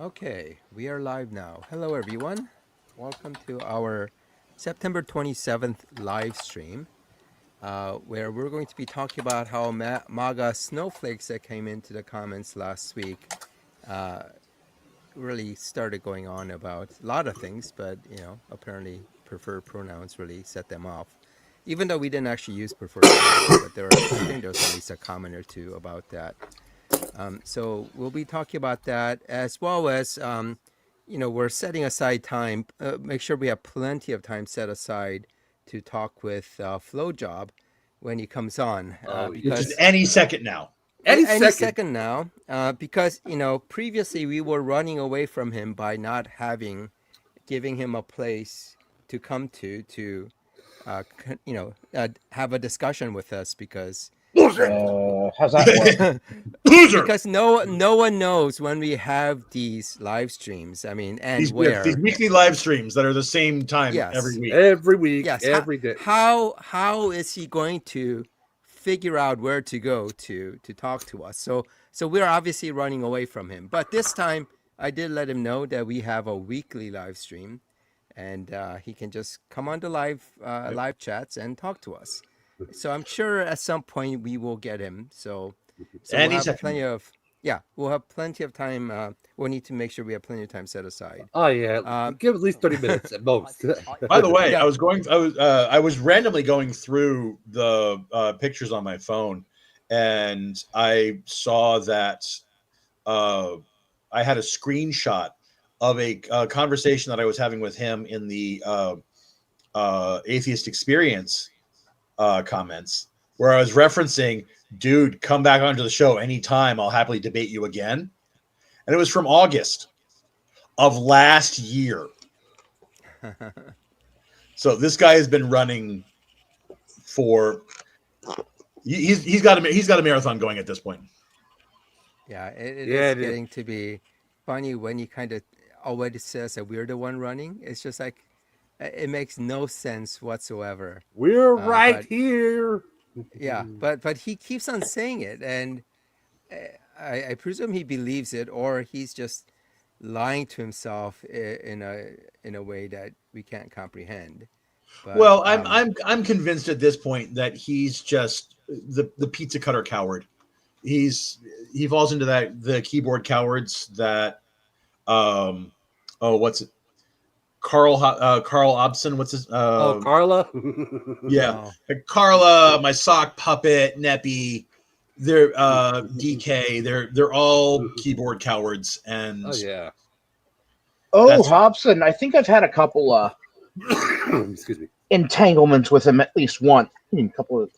Okay, we are live now. Hello, everyone. Welcome to our September 27th live stream, where we're going to be talking about how MAGA Snowflakes that came into the comments last week uh, really started going on about a lot of things, but, apparently preferred pronouns really set them off. Even though we didn't actually use preferred pronouns, but I think there was at least a comment or two about that. So we'll be talking about that as well as, we're setting aside time. Make sure we have plenty of time set aside to talk with FlowJob when he comes on, Just because any second now. any second now, because previously we were running away from him by not giving him a place to come to have a discussion with us because How's that work? Loser. because no one knows when we have these live streams. I mean, and These where. weekly live streams that are the same time Yes. every week. Every week, Yes. every day. How is he going to figure out where to go to talk to us? So we're obviously running away from him. But this time, I did let him know that we have a weekly live stream, and he can just come on the live chats and talk to us. So I'm sure at some point we will get him. So Any we'll have second. we'll have plenty of time. We'll need to make sure we have plenty of time set aside. Oh yeah, give at least 30 minutes at most. By the way, Yeah. I was randomly going through the pictures on my phone, and I saw that I had a screenshot of a conversation that I was having with him in the Atheist Experience comments, where I was referencing, dude, come back onto the show anytime. I'll happily debate you again. And it was from August of last year. So this guy has been running for he's got a marathon going at this point. Yeah, it is getting to be funny when he kind of always says that we're the one running. It's just like it makes no sense whatsoever. We're right here. Yeah, but he keeps on saying it, and I presume he believes it, or he's just lying to himself in a way that we can't comprehend. But, well, I'm convinced at this point that he's just the pizza cutter coward. He falls into the keyboard cowards that what's it? Carl Obson, what's his Carla? Yeah. Carla, my sock puppet, Neppy, they're DK, they're all keyboard cowards, and Hobson, I think I've had a couple excuse me, entanglements with him at least once. A couple of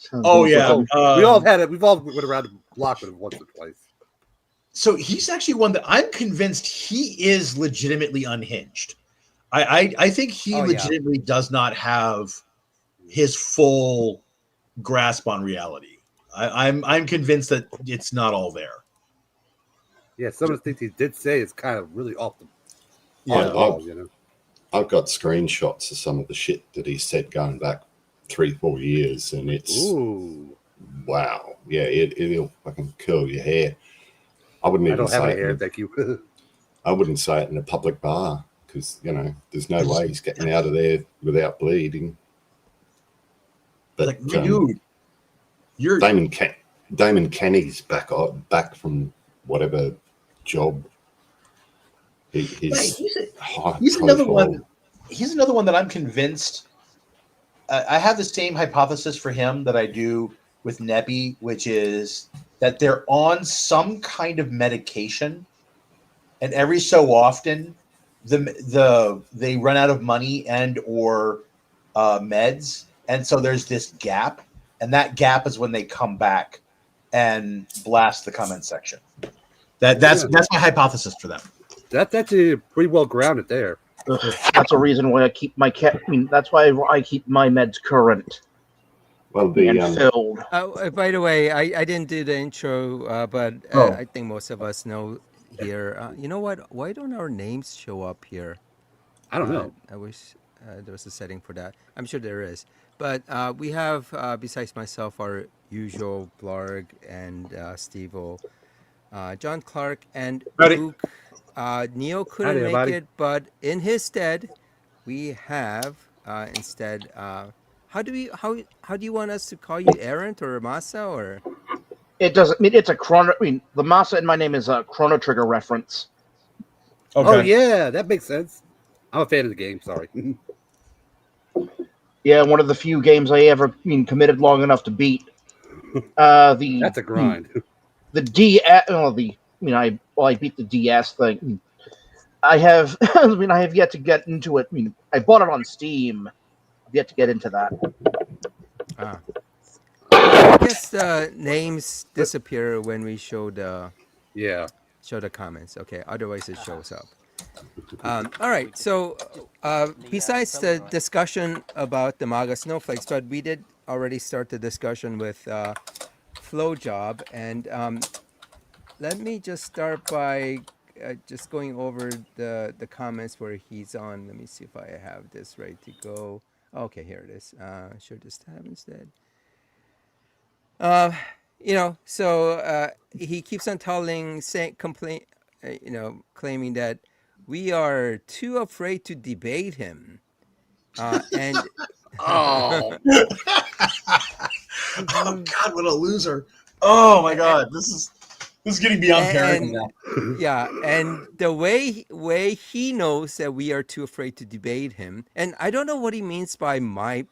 we all had it. We've all went around the block with him once or twice. So he's actually one that I'm convinced he is legitimately unhinged. I think he legitimately does not have his full grasp on reality. I'm convinced that it's not all there. Yeah, some of the things he did say is kind of really off the wall, I've got screenshots of some of the shit that he said going back 3-4 years, and it's wow. Yeah, it'll fucking curl your hair. I wouldn't even say it. Hair, thank you. I wouldn't say it in a public bar because there's no way he's getting out of there without bleeding. But like, dude, you're Damon Kenny's back from whatever job. He's another one. He's another one that I'm convinced. I have the same hypothesis for him that I do with Neppy, which is that they're on some kind of medication, and every so often, they run out of money and or meds, and so there's this gap, and that gap is when they come back and blast the comment section. That's my hypothesis for them. That's actually pretty well grounded there. That's a reason why I keep my that's why I keep my meds current. Well, and filled. By the way, I didn't do the intro, but I think most of us know here. You know what? Why don't our names show up here? I don't know. I wish there was a setting for that. I'm sure there is. But we have, besides myself, our usual Blarg and Steve-O, John Clark and Luke Neo couldn't make everybody. it, but in his stead, we have instead. How do you want us to call you, Errant or Masa or? It doesn't mean it's a chrono. I mean, the Masa in my name is a Chrono Trigger reference. Okay. Oh yeah, that makes sense. I'm a fan of the game. Sorry. Yeah, one of the few games I ever committed long enough to beat. That's a grind. The D. Well, I beat the DS thing. I have. I have yet to get into it. I bought it on Steam. I've yet to get into that. I guess the names disappear when we show the Yeah. comments. Okay, otherwise it shows up. All right. So besides the discussion about the MAGA Snowflakes, but we did already start the discussion with Flowjob, and let me just start by just going over the comments where he's on. Let me see if I have this ready to go. Okay, here it is. Should this tab instead. So he keeps on claiming that we are too afraid to debate him, and Oh. Oh God, what a loser! Oh my God, this is getting beyond parenting now. Yeah, and the way he knows that we are too afraid to debate him, and I don't know what he means by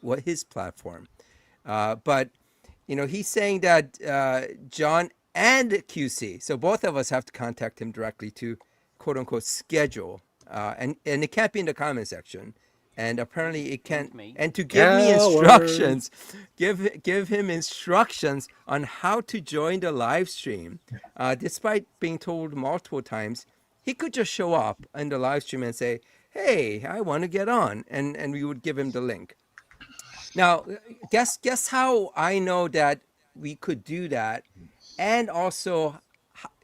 what his platform, but he's saying that John and QC, so both of us have to contact him directly to quote unquote schedule, and it can't be in the comment section. And apparently it can't. And to give me instructions, give him instructions on how to join the live stream, despite being told multiple times, he could just show up in the live stream and say, "Hey, I want to get on," and we would give him the link. Now, guess how I know that we could do that, and also,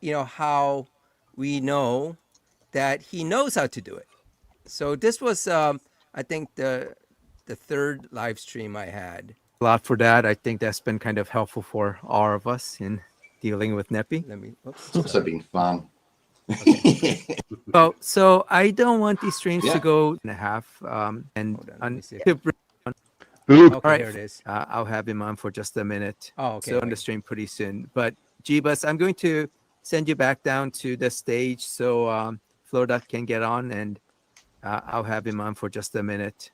how we know that he knows how to do it. So this was, I think, the third live stream I had. A lot for that. I think that's been kind of helpful for all of us in dealing with Neppy. It's also been fun. Oh, so I don't want these streams to go and a half. All right, here it is. I'll have him on for just a minute. Oh, okay. So on the stream pretty soon. But Jeebus, I'm going to send you back down to the stage so Florida can get on, and I'll have him on for just a minute.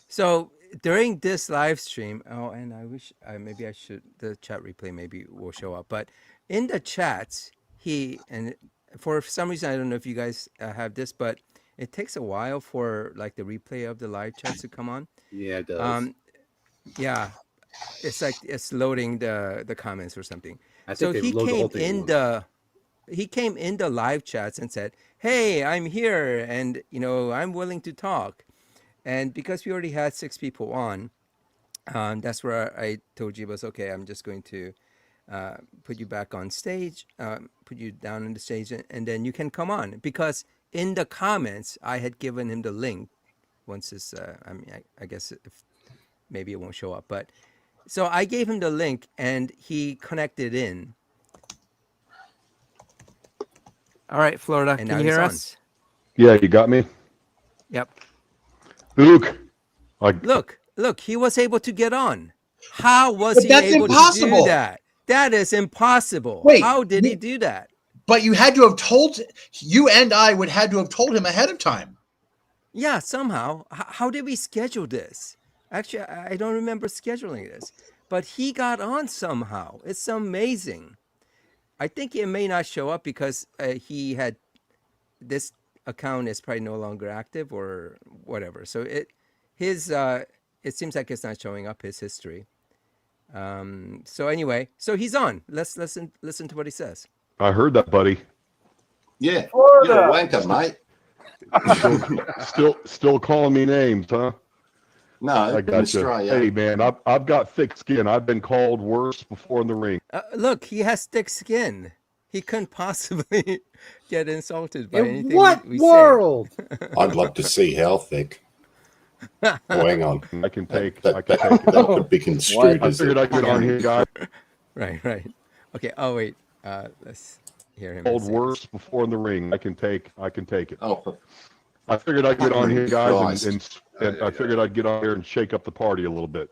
So during this live stream, and I wish maybe I should, the chat replay maybe will show up, but in the chats, and for some reason, I don't know if you guys have this, but it takes a while for like the replay of the live chats to come on. Yeah, it does. Yeah, it's like it's loading the comments or something. So he came in the live chats and said, "Hey, I'm here, and I'm willing to talk." And because we already had 6 people on, that's where I told you was okay. I'm just going to put you back on stage, put you down on the stage, and then you can come on. Because in the comments, I had given him the link. Once this, I guess maybe it won't show up, but so I gave him the link, and he connected in. All right, Florida, can you hear us? Yeah, you got me? Yep. Look, he was able to get on. How was he able to do that? That is impossible. Wait, how did he do that? But you had to have you and I would had to have told him ahead of time. Yeah, somehow. How did we schedule this? Actually, I don't remember scheduling this, but he got on somehow. It's amazing. I think it may not show up because he had this account is probably no longer active or whatever. So it seems like it's not showing up his history. So anyway, so he's on. Let's listen to what he says. I heard that, buddy. Yeah, you're a wanker, mate. Still calling me names, huh? No, I got you. Hey, man, I've got thick skin. I've been called worse before in the ring. Look, he has thick skin. He couldn't possibly get insulted by anything what we world? Say. I'd love to see how thick. Oh, hang on. I can take it. That could be construed I as figured I'd get on here, guys. Right. Okay. Oh wait. hear him. Called say worse before in the ring. I can take it. Oh, for I figured I'd get on here, guys, Christ. and I figured I'd get on here and shake up the party a little bit.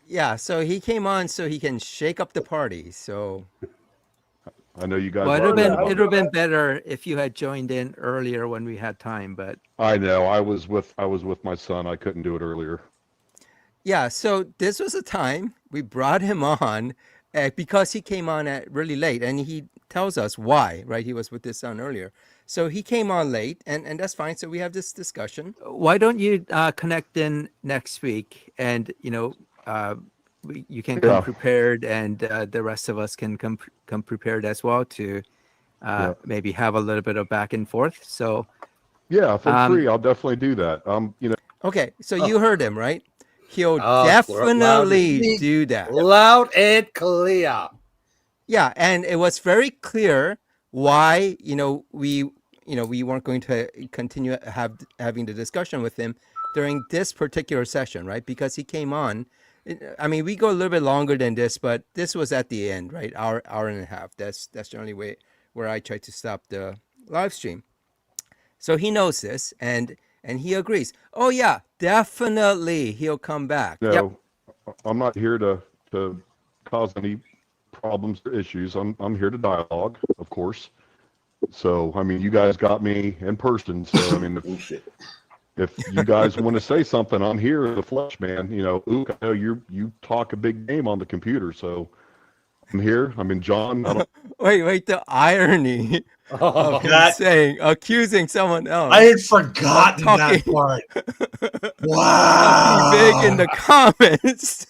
Yeah, so he came on so he can shake up the party. So I know you guys. Well, are it would have been better if you had joined in earlier when we had time, but I know. I was with my son. I couldn't do it earlier. yeah, so this was a time we brought him on because he came on at really late, and he tells us why. Right, he was with his son earlier, so he came on late, and that's fine. So we have this discussion. why don't you connect in next week, and you can come Yeah. prepared, and the rest of us can come prepared as well to maybe have a little bit of back and forth. So Yeah, if I'm free, I'll definitely do that. Okay, so you heard him, right? He'll Oh, definitely do that. Loud and clear. Yeah, and it was very clear why we weren't going to continue having the discussion with him during this particular session, right? Because he came on. I mean, we go a little bit longer than this, but this was at the end, right? Hour and a half. That's the only way where I try to stop the live stream. So he knows this, and he agrees. Oh yeah, definitely he'll come back. Yep. I'm not here to cause any problems or issues. I'm here to dialogue, of course. So I mean, you guys got me in person. So I mean, if you guys want to say something, I'm here in the flesh, man. Ook, I know you talk a big game on the computer, so I'm here. I mean, John. I don't, Wait, the irony of him accusing someone else. I had forgotten that talking. part. Wow. Big in the comments.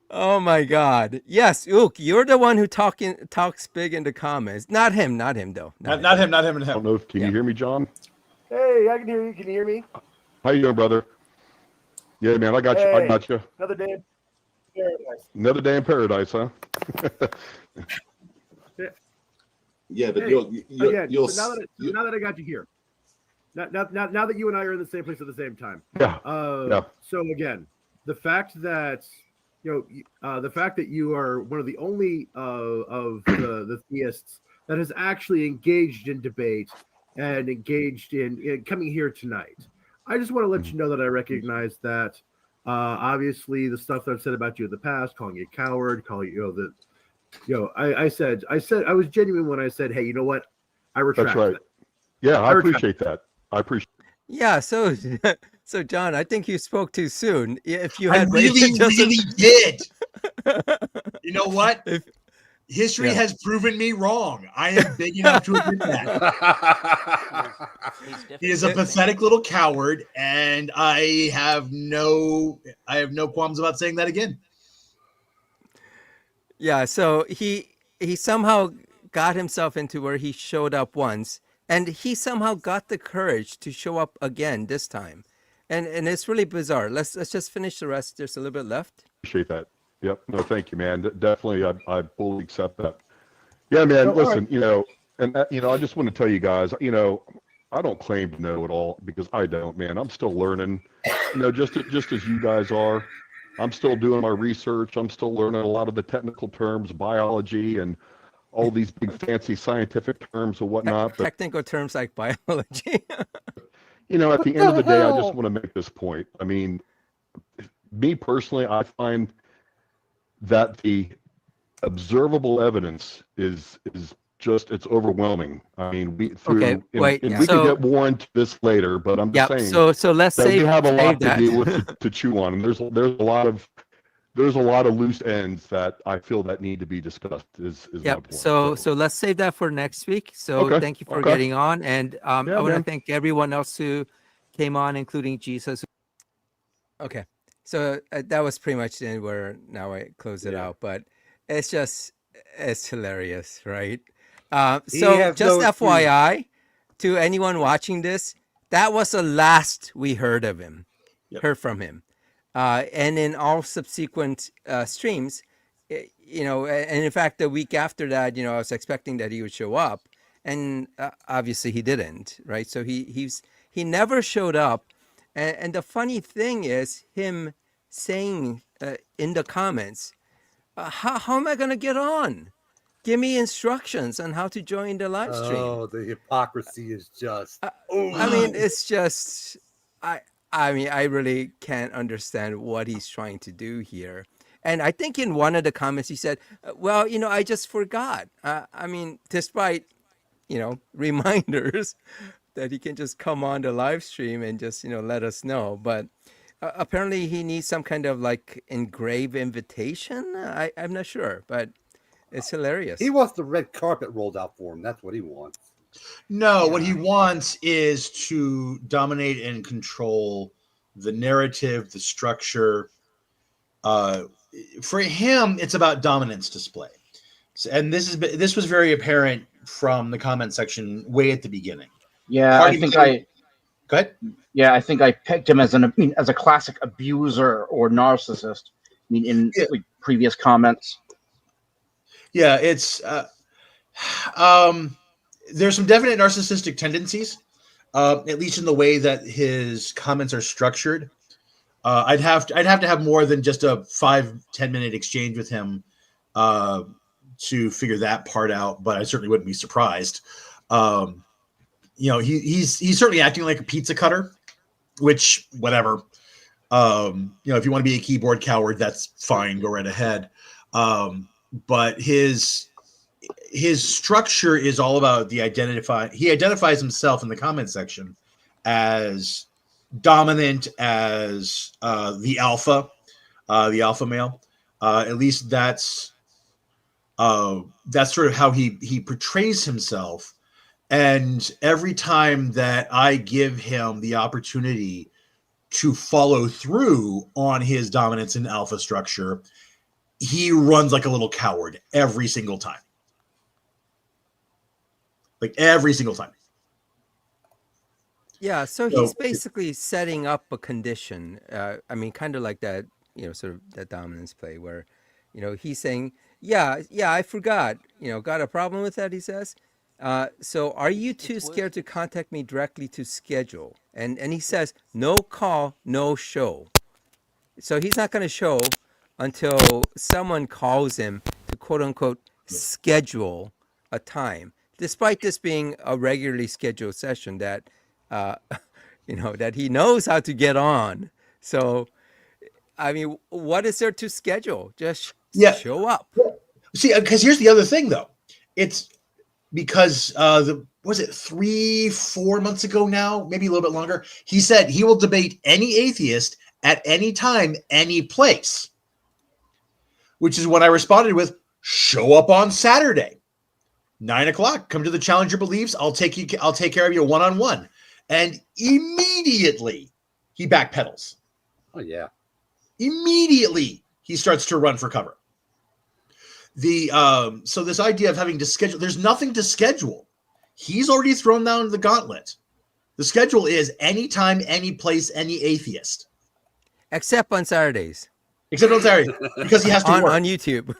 Oh my God! Yes, Ook, you're the one who talks big in the comments. Not him though. Not him. I don't know if can you hear me, John? Hey, I can hear you. Can you hear me? How you doing, brother? Yeah, man, I got you. I got you. Another day in paradise. Another day in paradise, huh? Yeah, but Hey, you're so now that I got you here, now that you and I are in the same place at the same time. Yeah. So again, the fact that you are one of the only of the theists that has actually engaged in debate and engaged in coming here tonight. I just want to let you know that I recognize that obviously the stuff that I've said about you in the past, calling you a coward, calling I said I was genuine when I said, hey, you know what? I retract. That's right. That. Yeah, I appreciate that. Yeah, so John, I think you spoke too soon. If you I had really did. You know what? History Yeah. has proven me wrong. I am big enough to admit that. He is a pathetic little coward, and I have no qualms about saying that again. Yeah, so he somehow got himself into where he showed up once, and he somehow got the courage to show up again this time, and it's really bizarre. Let's just finish the rest. There's a little bit left. Appreciate that. Yep. No, thank you, man. Definitely, I fully accept that. Yeah, man. Listen, I just want to tell you guys, I don't claim to know it all because I don't, man. I'm still learning, just as you guys are. I'm still doing my research. I'm still learning a lot of the technical terms, biology, and all these big fancy scientific terms and whatnot. But, Technical terms like biology. at the end of the day, I just want to make this point. I mean, me personally, I find that the observable evidence is just it's overwhelming. I mean, we can get more into this later, but I'm just saying. So let's say we have a lot that. to deal with to chew on, and there's a lot of loose ends that I feel that need to be discussed. Is my point. So let's save that for next week. So thank you for getting on, and I want to thank everyone else who came on, including Jesus. Okay. So that was pretty much the end where now I close it out, but it's hilarious, right? So just FYI to anyone watching this, that was the last we heard of him, heard from him. And in all subsequent streams, and in fact, the week after that, I was expecting that he would show up, and obviously he didn't, right? So he never showed up. And the funny thing is him saying in the comments, how am I going to get on? give me instructions on how to join the live stream. Oh, the hypocrisy is just. I mean, it's just I mean, I really can't understand what he's trying to do here. And I think in one of the comments he said, "Well, I just forgot." I mean, despite reminders that he can just come on the live stream and just let us know, but apparently he needs some kind of like engraved invitation. I'm not sure, but it's hilarious. He wants the red carpet rolled out for him. That's what he wants. No, what he wants is to dominate and control the narrative, the structure. For him, it's about dominance display. And this was very apparent from the comment section way at the beginning. Yeah, Go ahead. Yeah, I think I picked him as a classic abuser or narcissist. I mean, in like previous comments. Yeah, it's there's some definite narcissistic tendencies, at least in the way that his comments are structured. I'd have to have more than just a 5-10 minute exchange with him to figure that part out, but I certainly wouldn't be surprised. He's certainly acting like a pizza cutter, which whatever. If you want to be a keyboard coward, that's fine. Go right ahead. But his structure is all about he identifies himself in the comment section as dominant, as the alpha male. At least that's sort of how he portrays himself. And every time that I give him the opportunity to follow through on his dominance and alpha structure, he runs like a little coward every single time. Like every single time. Yeah, so he's basically setting up a condition. I mean, kind of like that, sort of that dominance play where, he's saying, yeah, I forgot, got a problem with that, he says. So are you too scared to contact me directly to schedule? And he says, no call, no show. So he's not going to show until someone calls him to quote unquote schedule a time, despite this being a regularly scheduled session that, that he knows how to get on. So, I mean, what is there to schedule? Just show up. See, because here's the other thing, though. It's because was it 3-4 months ago now, maybe a little bit longer, he said he will debate any atheist at any time, any place, which is what I responded with, show up on Saturday, 9:00, come to the Challenge Your Beliefs. I'll take care of you one-on-one. And immediately he backpedals. Oh, yeah. Immediately he starts to run for cover. So this idea of having to schedule, there's nothing to schedule. He's already thrown down the gauntlet. The schedule is anytime, any place, any atheist. Except on Saturdays. Except on Saturdays, because he has to work. On YouTube.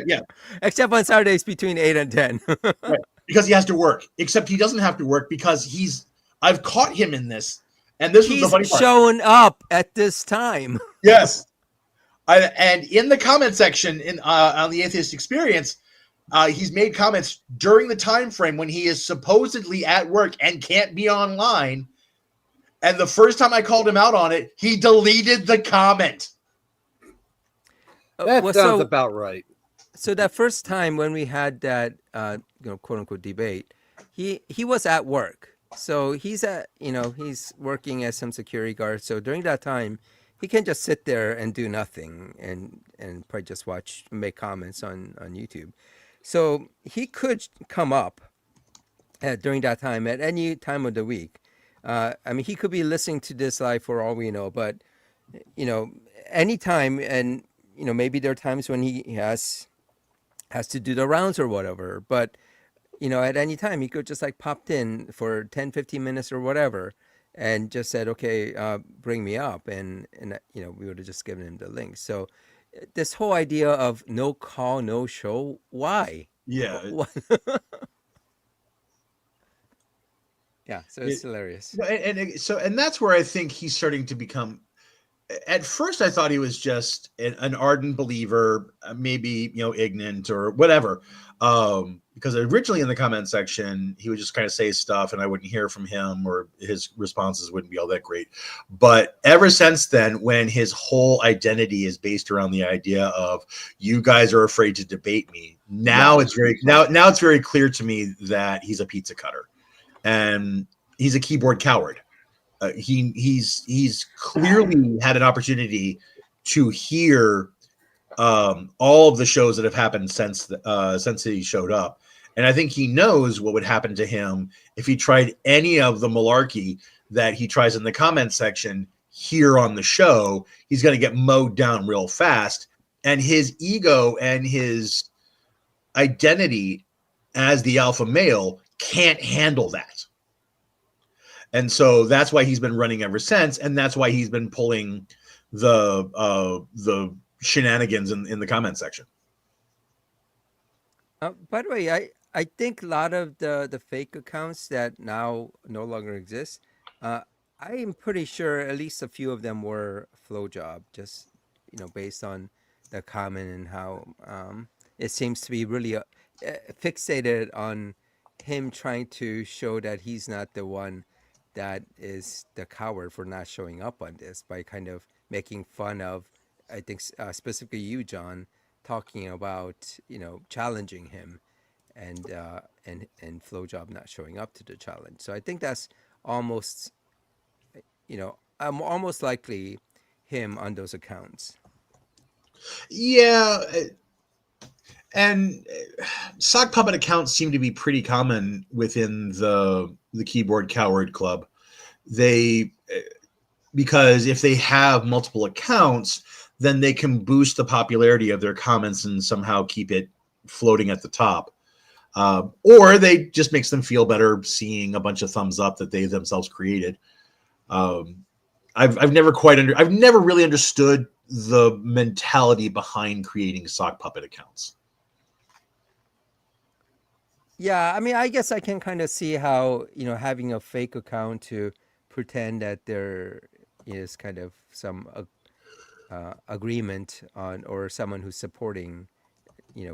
Yeah. Except on Saturdays between 8 and 10. Right. Because he has to work. Except he doesn't have to work because I've caught him in this. And this was the funny part. He's showing up at this time. Yes. And in the comment section on the Atheist Experience, he's made comments during the time frame when he is supposedly at work and can't be online. And the first time I called him out on it, he deleted the comment. That sounds about right. So that first time when we had that, quote unquote debate, he was at work. So he's he's working as some security guard. So during that time, he can just sit there and do nothing and probably just make comments on YouTube. So he could come up during that time at any time of the week. I mean, he could be listening to this live for all we know, but anytime, and maybe there are times when he has to do the rounds or whatever, but at any time he could just like popped in for 10-15 minutes or whatever and just said, okay, bring me up, and we would have just given him the link. So this whole idea of no call, no show, why? Yeah. Yeah, so it's hilarious. And that's where I think he's starting to become, at first I thought he was just an ardent believer, maybe ignorant or whatever. Because originally in the comment section he would just kind of say stuff, and I wouldn't hear from him, or his responses wouldn't be all that great. But ever since then, when his whole identity is based around the idea of you guys are afraid to debate me, now it's very clear to me that he's a pizza cutter and he's a keyboard coward. He's clearly had an opportunity to hear all of the shows that have happened since he showed up, and I think he knows what would happen to him if he tried any of the malarkey that he tries in the comment section here on the show. He's going to get mowed down real fast, and his ego and his identity as the alpha male can't handle that. And so that's why he's been running ever since, and that's why he's been pulling the shenanigans in the comment section. By the way, I think a lot of the fake accounts that now no longer exist, I am pretty sure at least a few of them were Flowjob, just based on the comment and how it seems to be really fixated on him trying to show that he's not the one that is the coward for not showing up on this, by kind of making fun of, I think specifically you, John, talking about challenging him, and Flowjob not showing up to the challenge. So I think that's almost almost likely him on those accounts. Yeah, and sock puppet accounts seem to be pretty common within the keyboard coward club. Because if they have multiple accounts, then they can boost the popularity of their comments and somehow keep it floating at the top. Or they just makes them feel better seeing a bunch of thumbs up that they themselves created. I've never really understood the mentality behind creating sock puppet accounts. Yeah, I mean, I guess I can kind of see how, having a fake account to pretend that there is kind of some agreement on, or someone who's supporting,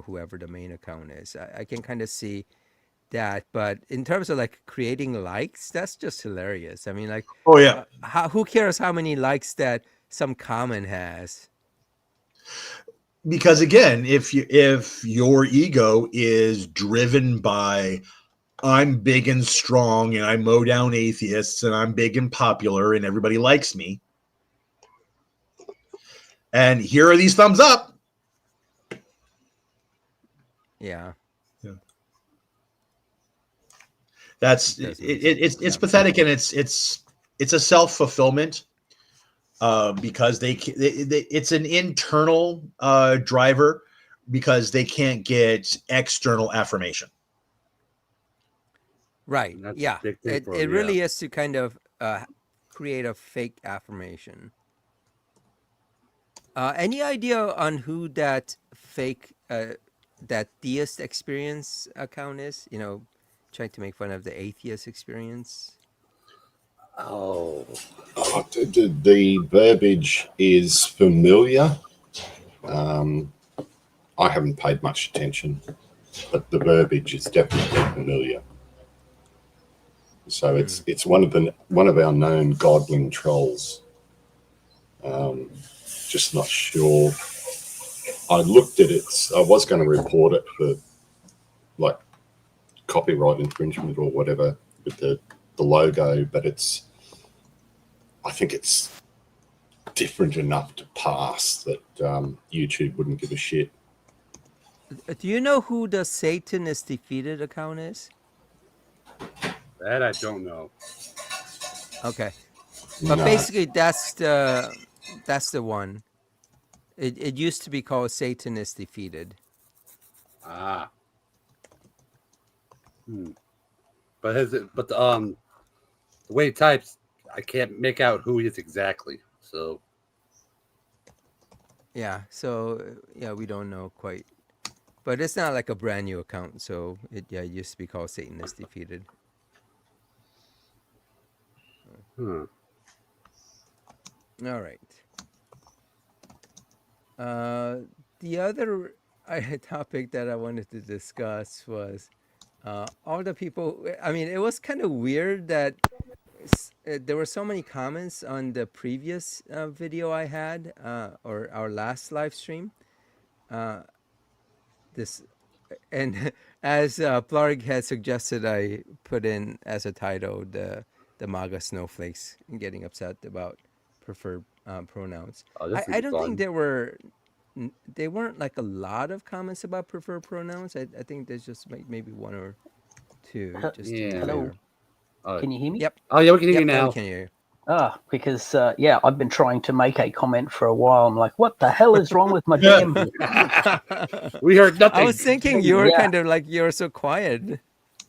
whoever the main account is. I can kind of see that, but in terms of like creating likes, that's just hilarious. I mean, like, oh yeah, who cares how many likes that some comment has? Because again, if your ego is driven by I'm big and strong and I mow down atheists and I'm big and popular and everybody likes me, and here are these thumbs up. Yeah. That's it's pathetic, and it's a self-fulfillment because it's an internal driver because they can't get external affirmation. Right. Yeah. It really is to kind of create a fake affirmation. Any idea on who that fake that theist experience account is? Trying to make fun of the atheist experience. The verbiage is familiar. I haven't paid much attention, but the verbiage is definitely familiar. So it's one of our known godling trolls. Just not sure. I looked at it. I was going to report it for like copyright infringement or whatever with the logo, but I think it's different enough to pass that YouTube wouldn't give a shit. Do you know who the Satan is Defeated account is? That I don't know. Okay, but basically that's the one. It used to be called Satan is Defeated. Ah. But the way he types, I can't make out who he is exactly. So yeah, we don't know quite, but it's not like a brand new account. So it used to be called Satan is Defeated. All right. The other topic that I wanted to discuss was all the people. I mean, it was kind of weird that there were so many comments on the previous video I had, or our last live stream. This and as Plarg had suggested, I put in as a title the MAGA Snowflakes getting upset about preferred pronouns. Oh, this I is don't fun. think they weren't like a lot of comments about preferred pronouns. I think there's just maybe one or two. Just to be Yeah. Hello. fair. Can you hear me? Yep. Oh yeah, we can hear Yep. you Now now. we can hear you. Because I've been trying to make a comment for a while. I'm like, what the hell is wrong with my damn? We heard nothing. I was thinking you were Yeah. kind of like you're so quiet.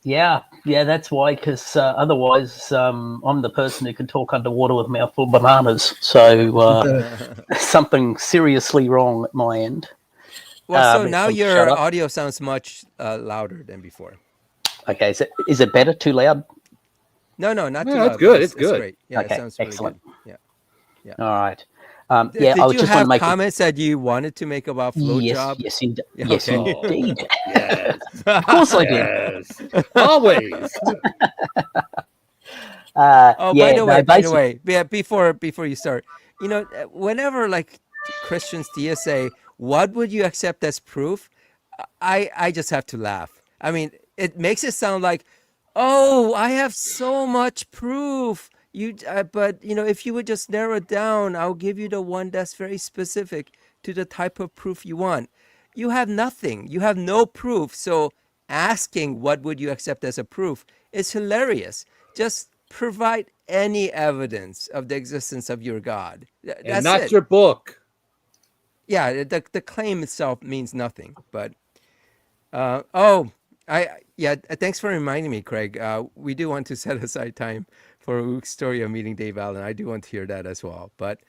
Yeah, that's why. Because otherwise, I'm the person who can talk underwater with a mouthful of bananas. So something seriously wrong at my end. Well, so but now shut your up. audio sounds much louder than before. Okay, is it better? Too loud? No, not too No, loud. it's good. but It's good. great. Yeah, Okay, it sounds really excellent. good. Yeah. All right. Did I was you just want to have make comments that you wanted to make about flow job? yes, Yeah, yes, okay. indeed. Yes. Of course I did. Yes. Always. Oh, by the way, basically, yeah, before you start, whenever like Christians theists say, "What would you accept as proof?" I just have to laugh. I mean, it makes it sound like, "Oh, I have so much proof." But if you would just narrow it down, I'll give you the one that's very specific to the type of proof you want. You have nothing. You have no proof. So asking what would you accept as a proof is hilarious. Just provide any evidence of the existence of your God. And That's not it. your book. Yeah, the claim itself means nothing. But thanks for reminding me, Craig. We do want to set aside time for Luke's story of meeting Dave Allen. I do want to hear that as well. But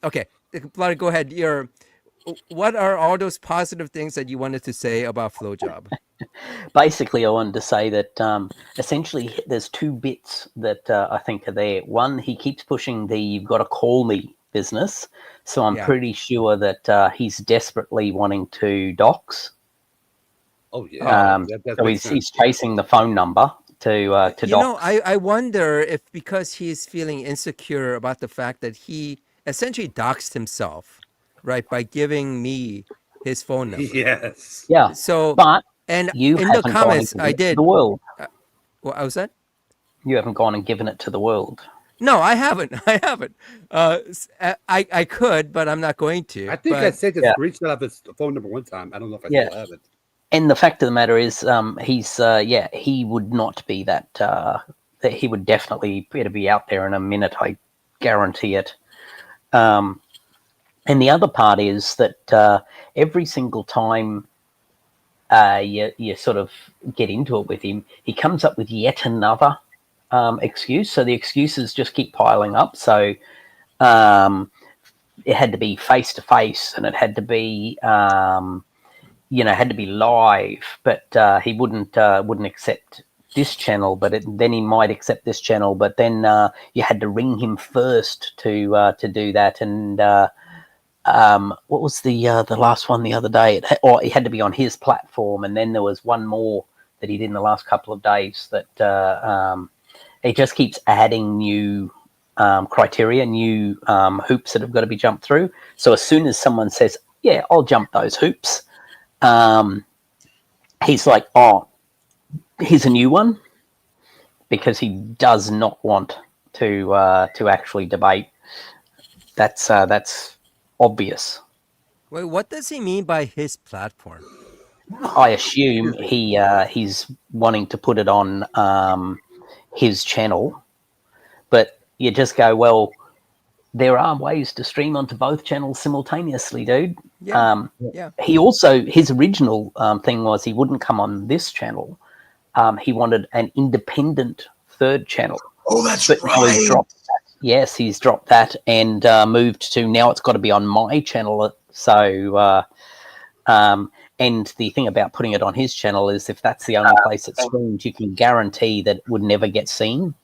okay, Vlad, go ahead. What are all those positive things that you wanted to say about FlowJob? basically, I wanted to say that essentially there's two bits that I think are there. One, he keeps pushing the "you've got to call me" business, so I'm pretty sure that he's desperately wanting to dox. Oh yeah. So he's chasing the phone number to dox. I wonder if because he's feeling insecure about the fact that he essentially doxed himself, right, by giving me his phone number. Yes. Yeah. So, but and you in haven't the comments, gone and I given it to did. the world. What was that? You haven't gone and given it to the world. No, I haven't. I could, but I'm not going to. I think I sent a screenshot of his phone number one time. I don't know if I still have it. And the fact of the matter is, he would not be that. That he would definitely be out there in a minute. I guarantee it. And the other part is that every single time you sort of get into it with him, he comes up with yet another excuse. So the excuses just keep piling up. So it had to be face to face, and it had to be had to be live, but he wouldn't accept this channel. But then he might accept this channel, but then you had to ring him first to do that. And what was the last one the other day? It had to be on his platform, and then there was one more that he did in the last couple of days. That he just keeps adding new criteria, new hoops that have got to be jumped through. So as soon as someone says, "Yeah, I'll jump those hoops," he's like, "Oh, here's a new one," because he does not want to actually debate. That's obvious. Wait, what does he mean by his platform? I assume he's wanting to put it on his channel, but you just go, well, there are ways to stream onto both channels simultaneously, dude. Yeah. He also, his original thing was he wouldn't come on this channel. He wanted an independent third channel. Oh, that's but right. He's dropped that. Yes, he's dropped that and moved to now it's got to be on my channel. So, and the thing about putting it on his channel is if that's the only place it's streamed, you can guarantee that it would never get seen.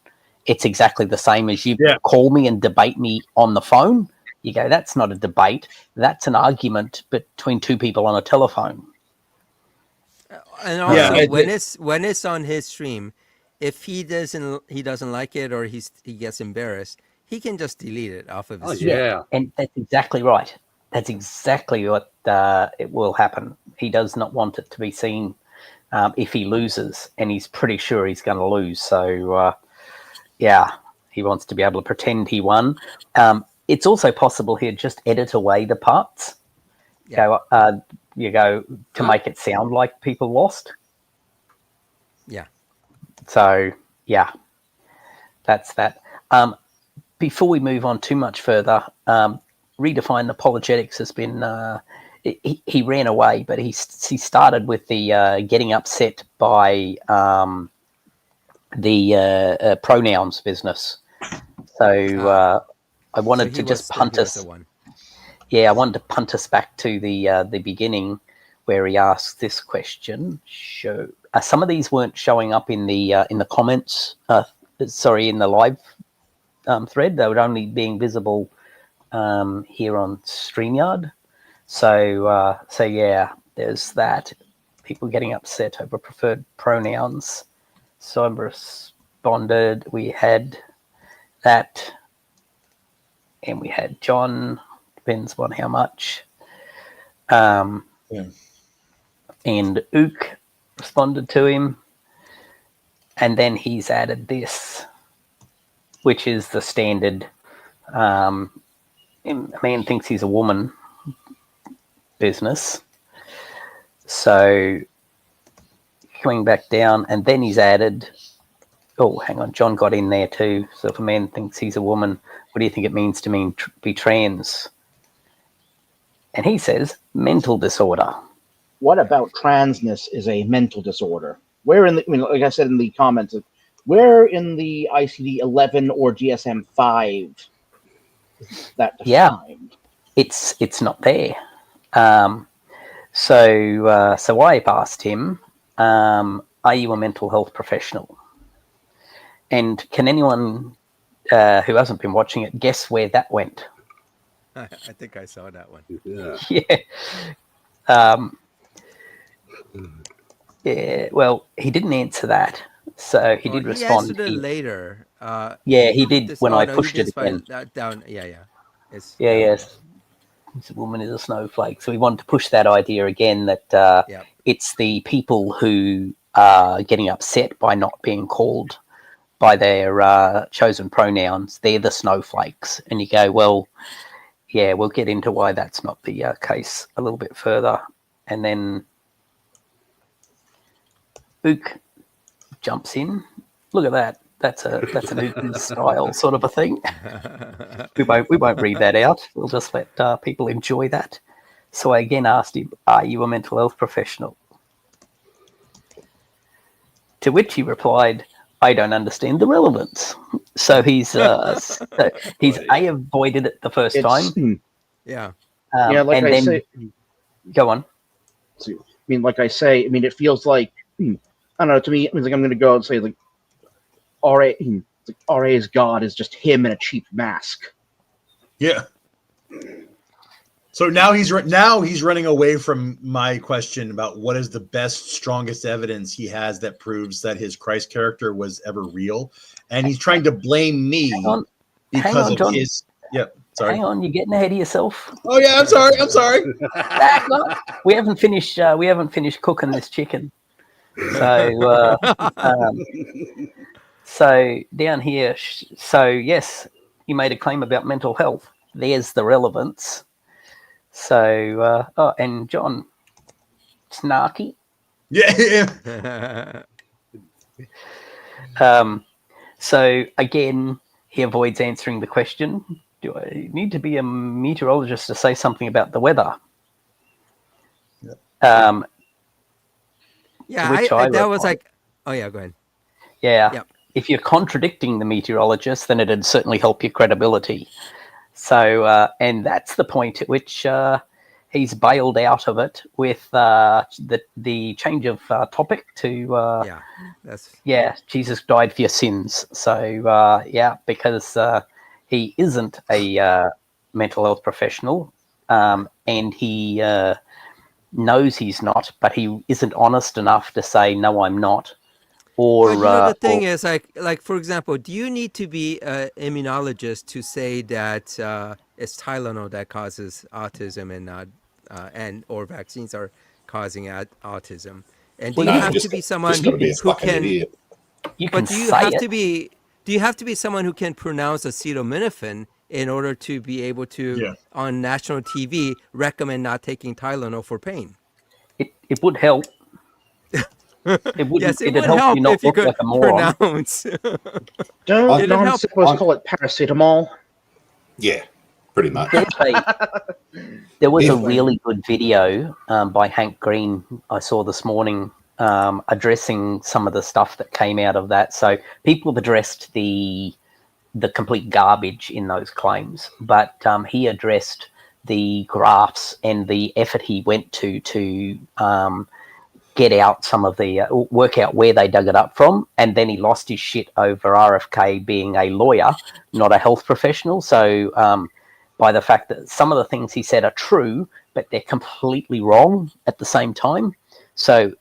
It's exactly the same as you call me and debate me on the phone. You go, that's not a debate. That's an argument between two people on a telephone. And also, Yeah, when it's on his stream, if he doesn't like it or he gets embarrassed, he can just delete it off of his Oh, stream. yeah. And that's exactly right. That's exactly what it will happen. He does not want it to be seen if he loses, and he's pretty sure he's going to lose. So, yeah, he wants to be able to pretend he won. It's also possible he'd just edit away the parts. Yeah. You go to make it sound like people lost. Yeah. So, yeah, that's that. Before we move on too much further, Redefined Apologetics has been, he ran away, but he started with the getting upset by the pronouns business. So I wanted to just punt us. Yeah, I wanted to punt us back to the beginning where he asked this question. Some of these weren't showing up in the comments. In the live thread. They were only being visible here on StreamYard. So yeah, there's that. People getting upset over preferred pronouns. So I responded. We had that, and we had John. Depends on how much. And Ook responded to him, and then he's added this, which is the standard a man thinks he's a woman business. So coming back down, and then he's added, oh, hang on, John got in there too. So if a man thinks he's a woman, what do you think it means to be trans? And he says, mental disorder. What about transness is a mental disorder? Where in the, like I said in the comments, where in the ICD-11 or DSM-5 is that defined? Yeah, it's not there. So I've asked him, are you a mental health professional? And can anyone who hasn't been watching it guess where that went? I think I saw that one. Yeah. Yeah. Well, he didn't answer that, so he did respond. He answered it later. He did when I pushed it again. Down. Yeah. Yes. This woman is a snowflake. So we wanted to push that idea again that it's the people who are getting upset by not being called by their chosen pronouns. They're the snowflakes. And you go, well, yeah, we'll get into why that's not the case a little bit further. And then Ook jumps in. Look at that. That's an Ook style sort of a thing. We won't read that out. We'll just let people enjoy that. So I again asked him, are you a mental health professional? To which he replied, I don't understand the relevance. So he's avoided it the first time. Yeah. Like I say, go on. It feels like, I don't know, to me, it means like I'm going to go and say, like, RA's God is just him in a cheap mask. Yeah. So now he's running away from my question about what is the best, strongest evidence he has that proves that his Christ character was ever real, and he's trying to blame me because of John. his. Yep. Sorry. Hang on, you're getting ahead of yourself. Oh yeah, I'm sorry. Back up. We haven't finished cooking this chicken. So so down here, so yes, you made a claim about mental health. There's the relevance. So and John, snarky. Yeah. So again, he avoids answering the question. Do I need to be a meteorologist to say something about the weather? That replied, was like, oh yeah, go ahead. Yeah. Yep. If you're contradicting the meteorologist, then it'd certainly help your credibility. So, and that's the point at which he's bailed out of it with the change of topic to Jesus died for your sins. So because he isn't a mental health professional, and he knows he's not, but he isn't honest enough to say, no, I'm not. Or, But the thing is, like for example, do you need to be an immunologist to say that it's Tylenol that causes autism and not, and or vaccines are causing autism? And do Well, you you have can- to be just someone got to be a who fucking can? idiot. you But can do you say have it. to be? Do you have to be someone who can pronounce acetaminophen in order to be able to, Yeah. on national TV, recommend not taking Tylenol for pain? It would help. It wouldn't. Yes, it It'd would help you help not if you look could like a moron. pronounce. Don't It'd help. non-sippers call it paracetamol? Yeah, pretty much. There was a Yeah. really good video by Hank Green I saw this morning addressing some of the stuff that came out of that. So people have addressed the complete garbage in those claims, but he addressed the graphs and the effort he went to get out some of the work out where they dug it up from, and then he lost his shit over RFK being a lawyer, not a health professional. So by the fact that some of the things he said are true, but they're completely wrong at the same time. So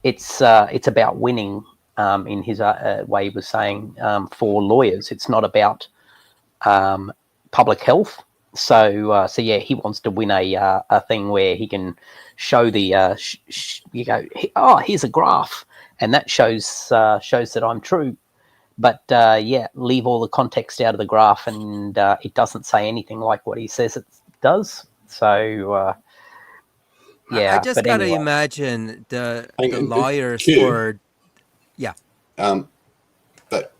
it's about winning in his way he was saying for lawyers. It's not about public health. So yeah, he wants to win a thing where he can show the you go, oh, here's a graph, and that shows that I'm true. But yeah, leave all the context out of the graph, and it doesn't say anything like what he says it does. So yeah, I just but gotta anyway. imagine the And lawyers Q, for that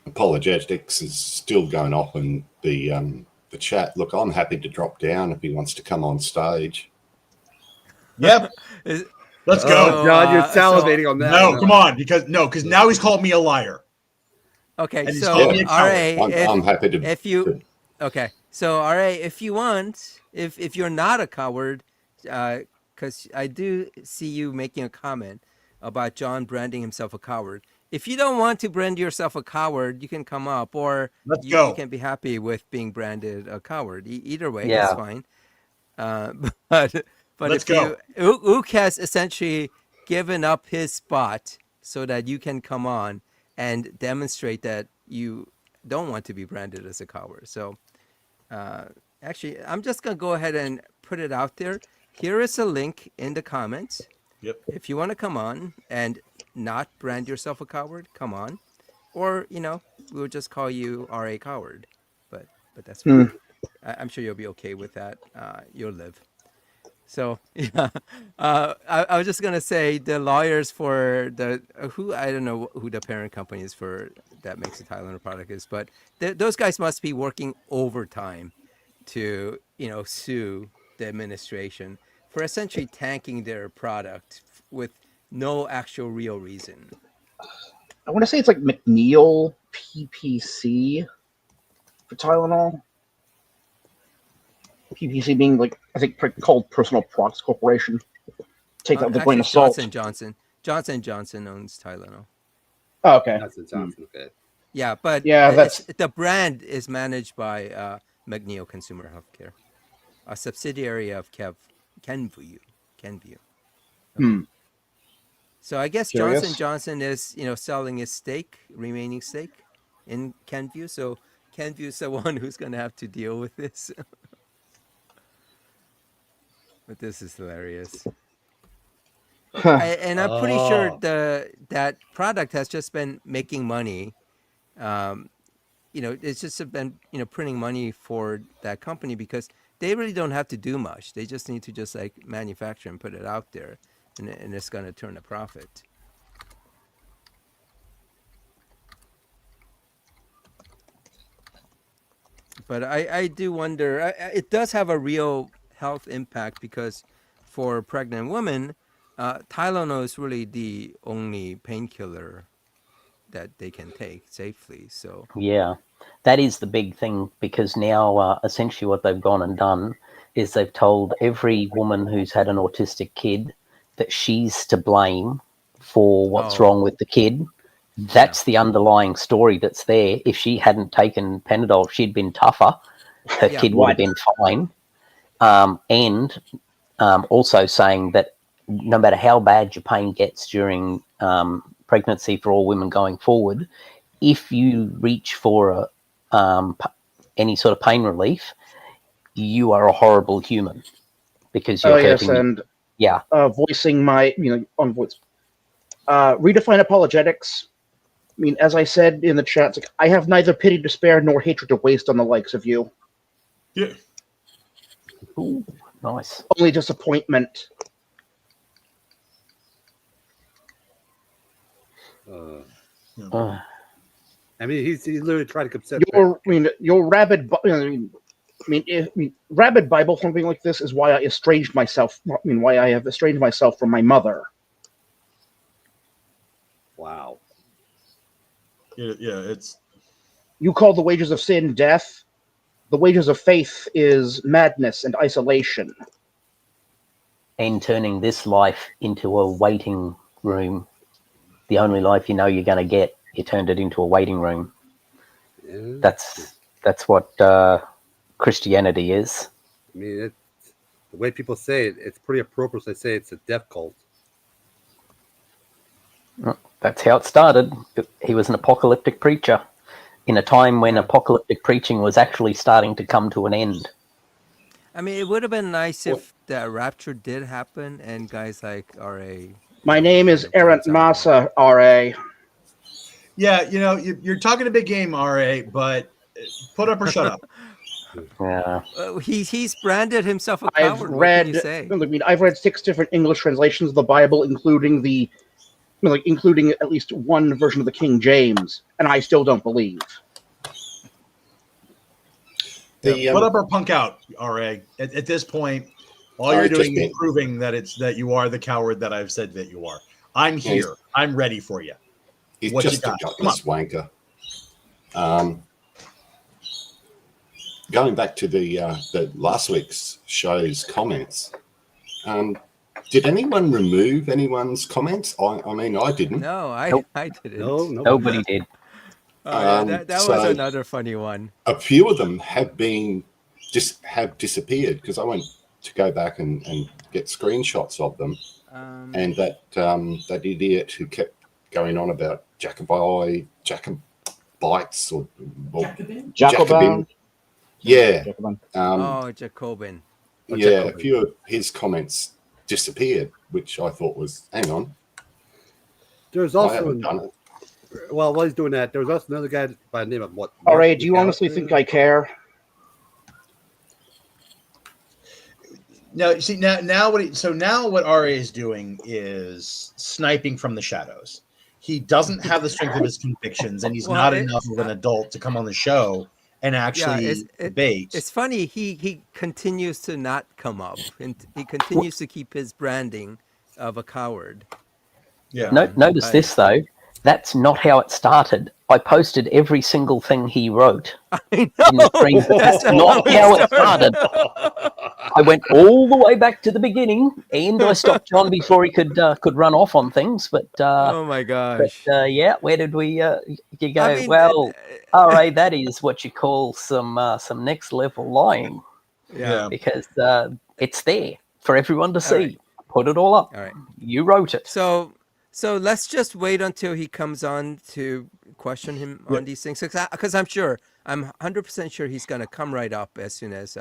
apologetics is still going off in the chat. Look, I'm happy to drop down if he wants to come on stage. Yep. is- Let's Oh, go. So, John, you're so- salivating on that. No, come on, because now he's called me a liar. okay, And he's so called me a RA, coward. I'm happy to. if you okay, so RA, if you want, if you're not a coward, because I do see you making a comment about John branding himself a coward. If you don't want to brand yourself a coward, you can come up, or Let's you go. can be happy with being branded a coward. Either way, Yeah. it's fine. But Let's if go. Ook has essentially given up his spot so that you can come on and demonstrate that you don't want to be branded as a coward. So actually, I'm just gonna go ahead and put it out there. Here is a link in the comments. Yep. If you want to come on and not brand yourself a coward, come on. Or, we'll just call you RA coward. But that's fine. I'm sure you'll be okay with that. You'll live. So yeah, I was just gonna say the lawyers for the I don't know who the parent company is for that makes the Tylenol product is, but those guys must be working overtime to sue the administration for essentially tanking their product with no actual real reason. I want to say it's like McNeil PPC for Tylenol. PPC being like, I think, called Personal Products Corporation. Take that with a grain of salt. Johnson Johnson owns Tylenol. Oh, okay. That's Johnson. Okay. Yeah, but Yeah, the brand is managed by McNeil Consumer Healthcare, a subsidiary of Kenvue. Okay. So I guess Curious. Johnson Johnson is selling his remaining stake in Kenvue. So Kenvue is the one who's going to have to deal with this. But this is hilarious. And I'm pretty sure that product has just been making money. It's just been printing money for that company because they really don't have to do much. They just need to just like manufacture and put it out there, and it's going to turn a profit. But I do wonder. It does have a real health impact because for pregnant women, Tylenol is really the only painkiller that they can take safely. So Yeah, that is the big thing because now essentially what they've gone and done is they've told every woman who's had an autistic kid that she's to blame for what's wrong with the kid. That's the underlying story that's there. If she hadn't taken Panadol, if she'd been tougher, her Yeah. kid would have been fine. And also saying that no matter how bad your pain gets during pregnancy for all women going forward, if you reach for any sort of pain relief, you are a horrible human because you're yes, hurting. and Yeah. voicing my, on voice. Redefine apologetics. I mean, as I said in the chat, it's like, I have neither pity to spare nor hatred to waste on the likes of you. Yeah. Ooh, nice. Only disappointment. I mean, he's literally trying to concept. Your rabid, rabid Bible something like this is why I estranged myself. Why I have estranged myself from my mother. Wow. Yeah, it's. You call the wages of sin death. The wages of faith is madness and isolation. And turning this life into a waiting room, the only life you know you're going to get, you turned it into a waiting room. Yeah. That's what Christianity is. I mean, the way people say it, it's pretty appropriate. They say it's a death cult. That's how it started. He was an apocalyptic preacher in a time when apocalyptic preaching was actually starting to come to an end. I mean, it would have been nice if the rapture did happen and guys like RA. My name is Errant Massa, RA. Yeah, you're talking a big game, RA, but put up or shut up. Yeah. He's branded himself a I've coward. read. What can you say? I've read 6 different English translations of the Bible, including including at least one version of the King James, and I still don't believe. Put up or punk out, RA. At this point, all you're doing is proving that you are the coward that I've said that you are. I'm here. I'm ready for you. He's What just you a got? gutless wanker. Going back to the last week's show's comments, did anyone remove anyone's comments? I mean, I didn't. No, I didn't. No, Nobody did. Oh, yeah, that was another funny one. A few of them have disappeared because I went to go back and get screenshots of them, and that idiot who kept going on about Jacobites or Jacobin. Yeah. Jacobin. Yeah, a few of his comments disappeared, which I thought was, hang on. There's also well, while he's doing that, there was also another guy by the name of what? All right, do you honestly think I care? No, you see now what RA is doing is sniping from the shadows. He doesn't have the strength of his convictions, and he's not enough of an adult to come on the show and actually debate. It's funny. He continues to not come up, and he continues to keep his branding of a coward. Yeah. Notice this though. That's not how it started. I posted every single thing he wrote. I in the stream. That's not how it started. I went all the way back to the beginning, and I stopped John before he could run off on things. But oh my gosh! But, where did we? You go? I mean, well, all right, that is what you call some next level lying. Yeah. Because it's there for everyone to see. Right. Put it all up. All right. You wrote it. So let's just wait until he comes on to question him on these things, because I'm 100% sure he's going to come right up as soon as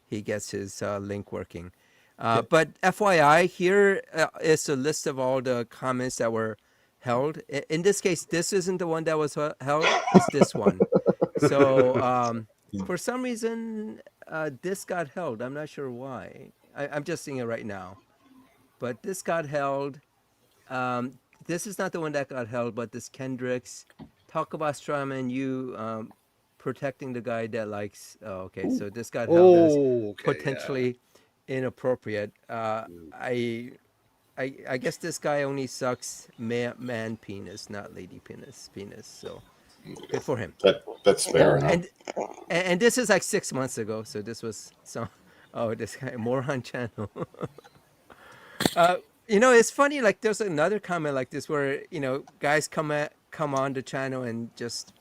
he gets his link working. But FYI, here is a list of all the comments that were held. In this case, this isn't the one that was held. It's this one. So for some reason, this got held. I'm not sure why. I'm just seeing it right now. But this got held. This is not the one that got held, but this Kendricks. Talk about Strawman, you protecting the guy that likes. Oh, okay, so this got held as potentially inappropriate. I guess this guy only sucks man penis, not lady penis. So good for him. That's fair enough. And this is like 6 months ago, so this was some. Oh, this guy moron channel. It's funny. Like, there's another comment like this where guys come on the channel and just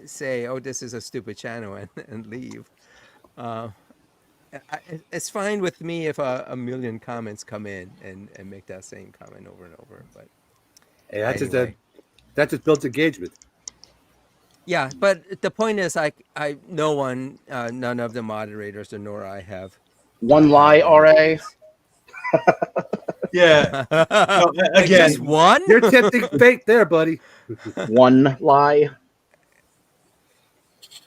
say, "Oh, this is a stupid channel," and leave. Uh, it's fine with me if a million comments come in and make that same comment over and over. But Hey, that's anyway, that just builds engagement. yeah. But the point is, no one, none of the moderators, or nor I have One had lie, any of RA. these. Yeah. No, Wait, just again, one? You're tempting fate there, buddy. One lie.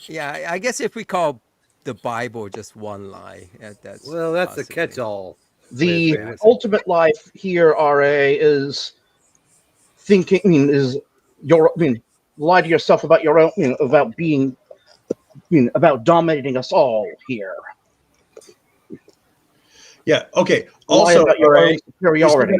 Yeah, I guess if we call the Bible just one lie, that's Well, that's a possibly. catch-all way of The saying it. ultimate lie here, RA, is thinking. Is your. Lie to yourself about your own. About being. About dominating us all here. yeah. Okay. Lie Also, about your RA, own superiority.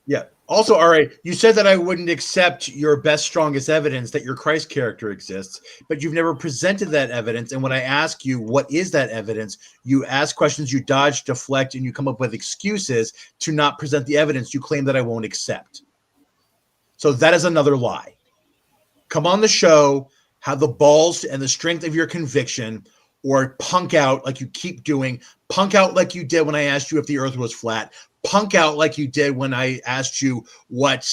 yeah. Also, RA, you said that I wouldn't accept your best, strongest evidence that your Christ character exists, but you've never presented that evidence. And when I ask you, what is that evidence? You ask questions, you dodge, deflect, and you come up with excuses to not present the evidence you claim that I won't accept. So that is another lie. Come on the show, have the balls and the strength of your conviction, or punk out like you keep doing. Punk out like you did when I asked you if the earth was flat. Punk out like you did when I asked you what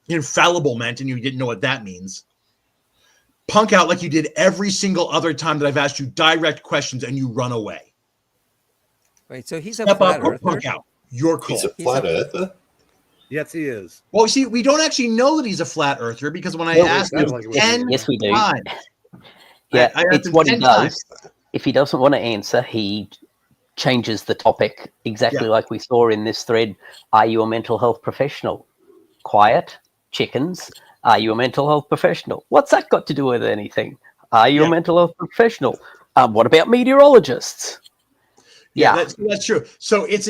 infallible meant and you didn't know what that means. Punk out like you did every single other time that I've asked you direct questions and you run away. Wait, so he's a Step flat up or earther? punk out. Your call. He's a flat earther. Yes, he is. Well, see, we don't actually know that he's a flat earther because when I Well, asked sounds him like it was 10 Yes, we do. times, Yeah, I asked it's him what he 10 does. times. If he doesn't want to answer, he changes the topic exactly like we saw in this thread. Are you a mental health professional? Quiet, chickens. Are you a mental health professional? What's that got to do with anything? Are you a mental health professional? What about meteorologists? Yeah, that's true. So it's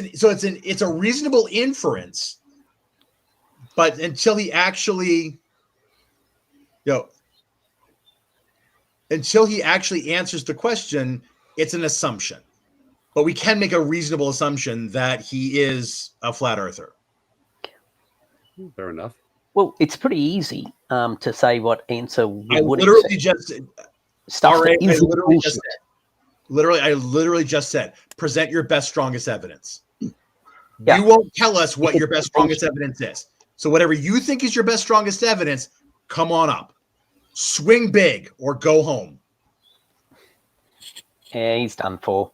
a reasonable inference, but until he actually, until he actually answers the question, it's an assumption. But we can make a reasonable assumption that he is a flat earther. Fair enough. Well, it's pretty easy to say what answer we I would literally accept. just Stuff RA, that I isn't literally bullshit. just said. I literally just said, present your best, strongest evidence. Yeah. You won't tell us what If your it's best, strongest evidence is. So whatever you think is your best, strongest evidence, come on up. Swing big or go home. Yeah, he's done for.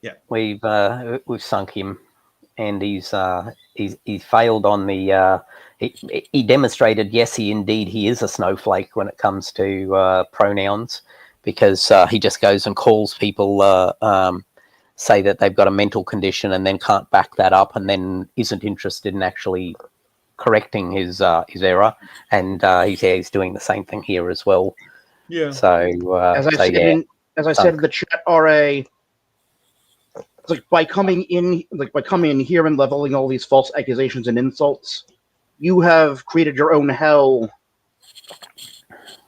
Yeah. We've sunk him, and he's failed on the. He demonstrated, yes, he is a snowflake when it comes to pronouns, because he just goes and calls people, say that they've got a mental condition, and then can't back that up, and then isn't interested in actually correcting his error, and he's doing the same thing here as well. Yeah. So As I said in the chat, RA, it's like by coming in here and leveling all these false accusations and insults, you have created your own hell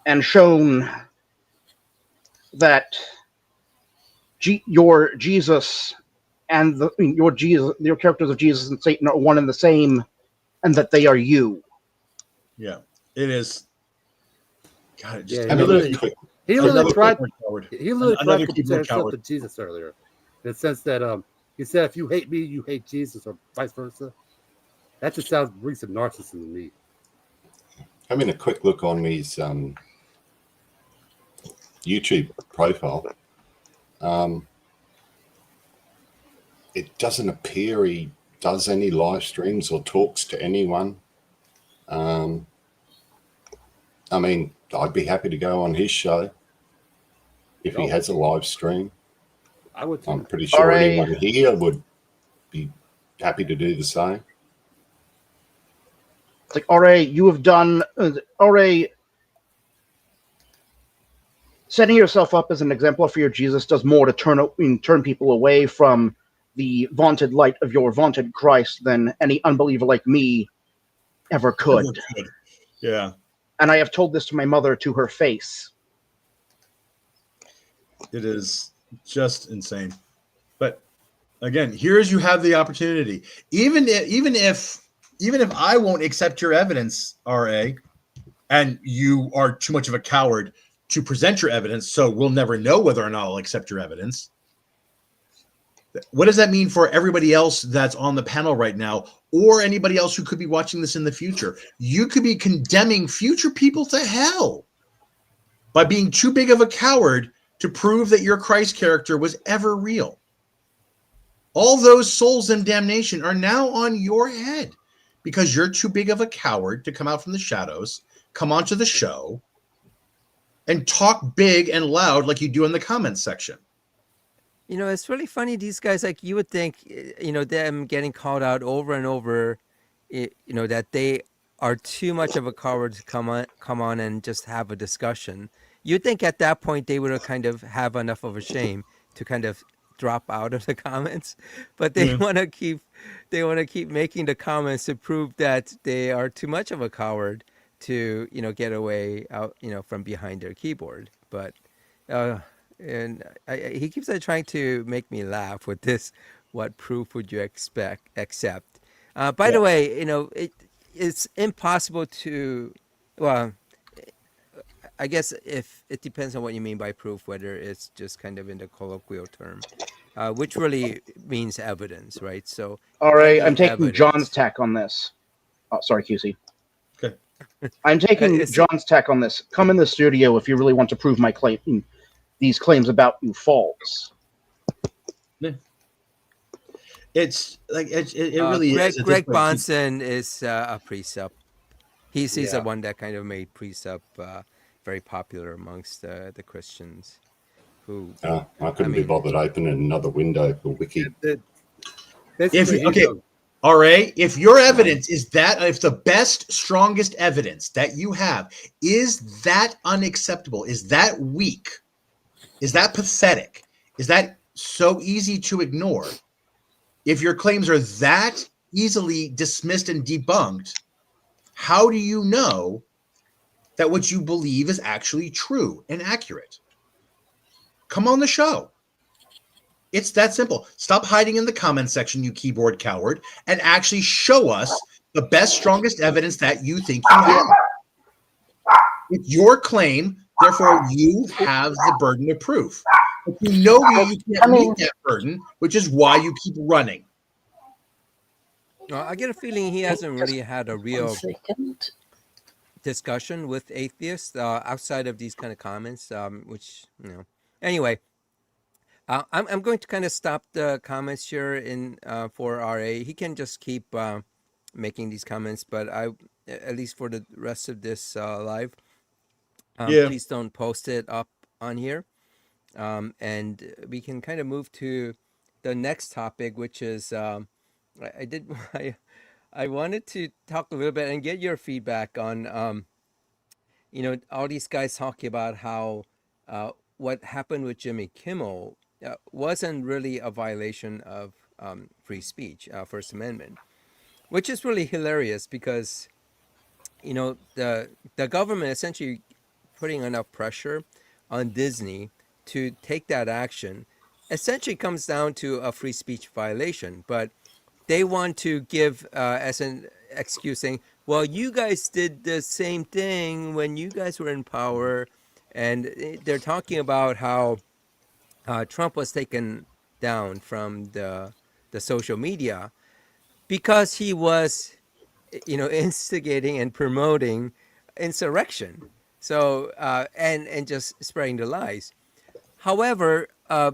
and shown that your Jesus and your characters of Jesus and Satan are one and the same, and that they are you. Yeah, it is. God, just Yeah, I mean, really- quick, He really tried. He really tried Another to keyboard compare himself coward. to Jesus earlier, in the sense that he said, "If you hate me, you hate Jesus," or vice versa. That just sounds brings some narcissism to me. having a quick look on his YouTube profile, it doesn't appear he does any live streams or talks to anyone. I mean, I'd be happy to go on his show if he has a live stream. I would too. I'm pretty sure RA. anyone here would be happy to do the same. It's like, RA, you have done RA. Setting yourself up as an exemplar for your Jesus does more to turn people away from the vaunted light of your vaunted Christ than any unbeliever like me ever could. Yeah, And I have told this to my mother to her face. it is just insane. But again, here's you have the opportunity. Even if I won't accept your evidence, RA, and you are too much of a coward to present your evidence, so we'll never know whether or not I'll accept your evidence. What does that mean for everybody else that's on the panel right now, or anybody else who could be watching this in the future? You could be condemning future people to hell by being too big of a coward to prove that your Christ character was ever real. All those souls in damnation are now on your head because you're too big of a coward to come out from the shadows, come onto the show, and talk big and loud like you do in the comments section. You know, it's really funny. These guys, like, you would think, you know, them getting called out over and over, you know, that they are too much of a coward to come on and just have a discussion. You'd think at that point they would have kind of have enough of a shame to kind of drop out of the comments, but they want to keep making the comments to prove that they are too much of a coward to, you know, get away out, you know, from behind their keyboard. But and he keeps on trying to make me laugh with this. What proof would you accept? By the way, you know, it's impossible to, well, I guess if it depends on what you mean by proof, whether it's just kind of in the colloquial term, which really means evidence, right? So, All right, any I'm taking evidence. John's tack on this. Oh, sorry, QC. Okay. I'm taking John's tack on this. Come in the studio if you really want to prove my claim, these claims about you false. It's like it really is. Greg Bonson is a precept. He's the one that kind of made precept very popular amongst the Christians. Who I couldn't be bothered opening another RA, if your evidence is that, if the best, strongest evidence that you have is that unacceptable, is that weak, is that pathetic, is that so easy to ignore, if your claims are that easily dismissed and debunked, how do you know that what you believe is actually true and accurate? Come on the show. It's that simple. Stop hiding in the comment section, you keyboard coward, and actually show us the best, strongest evidence that you think you have. It's your claim, therefore you have the burden of proof. But you know you can't meet that burden, which is why you keep running. I get a feeling he hasn't really had a real discussion with atheists outside of these kind of comments, which, you know. Anyway, I'm going to kind of stop the comments here in for RA. He can just keep making these comments, but at least for the rest of this live, please don't post it up on here. And we can kind of move to the next topic, which is I wanted to talk a little bit and get your feedback on you know, all these guys talking about how what happened with Jimmy Kimmel wasn't really a violation of free speech, First Amendment, which is really hilarious because, you know, the government essentially putting enough pressure on Disney to take that action essentially comes down to a free speech violation. But they want to give as an excuse saying, well, you guys did the same thing when you guys were in power. And they're talking about how Trump was taken down from the social media because he was, you know, instigating and promoting insurrection. So and just spreading the lies. However, a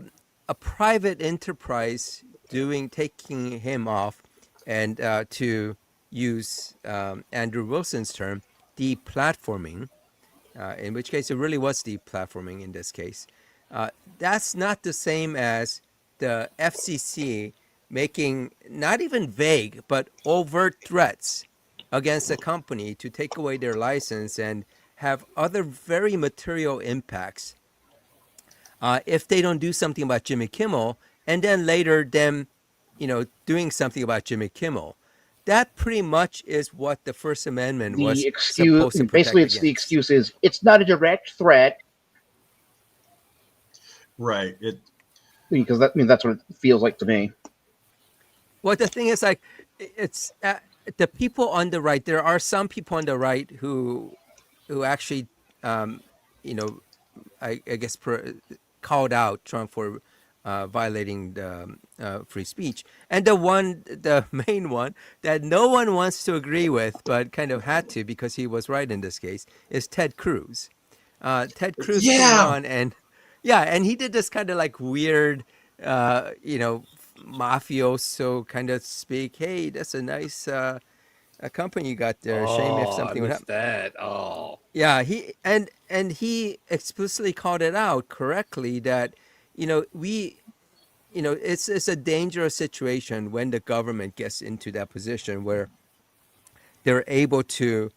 private enterprise taking him off and to use Andrew Wilson's term, deplatforming, in which case it really was deplatforming in this case. That's not the same as the FCC making not even vague but overt threats against a company to take away their license and have other very material impacts if they don't do something about Jimmy Kimmel, and then later them, you know, doing something about Jimmy Kimmel. That pretty much is what the First Amendment was supposed to protect basically, it's against. the excuse is it's not a direct threat, right? Because that's what it feels like to me. Well, the thing is, like, it's the people on the right. There are some people on the right who actually, you know, I guess called out Trump for violating the free speech. And the main one that no one wants to agree with, but kind of had to because he was right in this case, is Ted Cruz. Ted Cruz came Yeah. on and he did this kind of like weird, mafioso kind of speak. Hey, that's a nice a company you got there. Shame if Oh, I something would happen. missed that. Oh, Yeah, he explicitly called it out correctly that we it's a dangerous situation when the government gets into that position where they're able to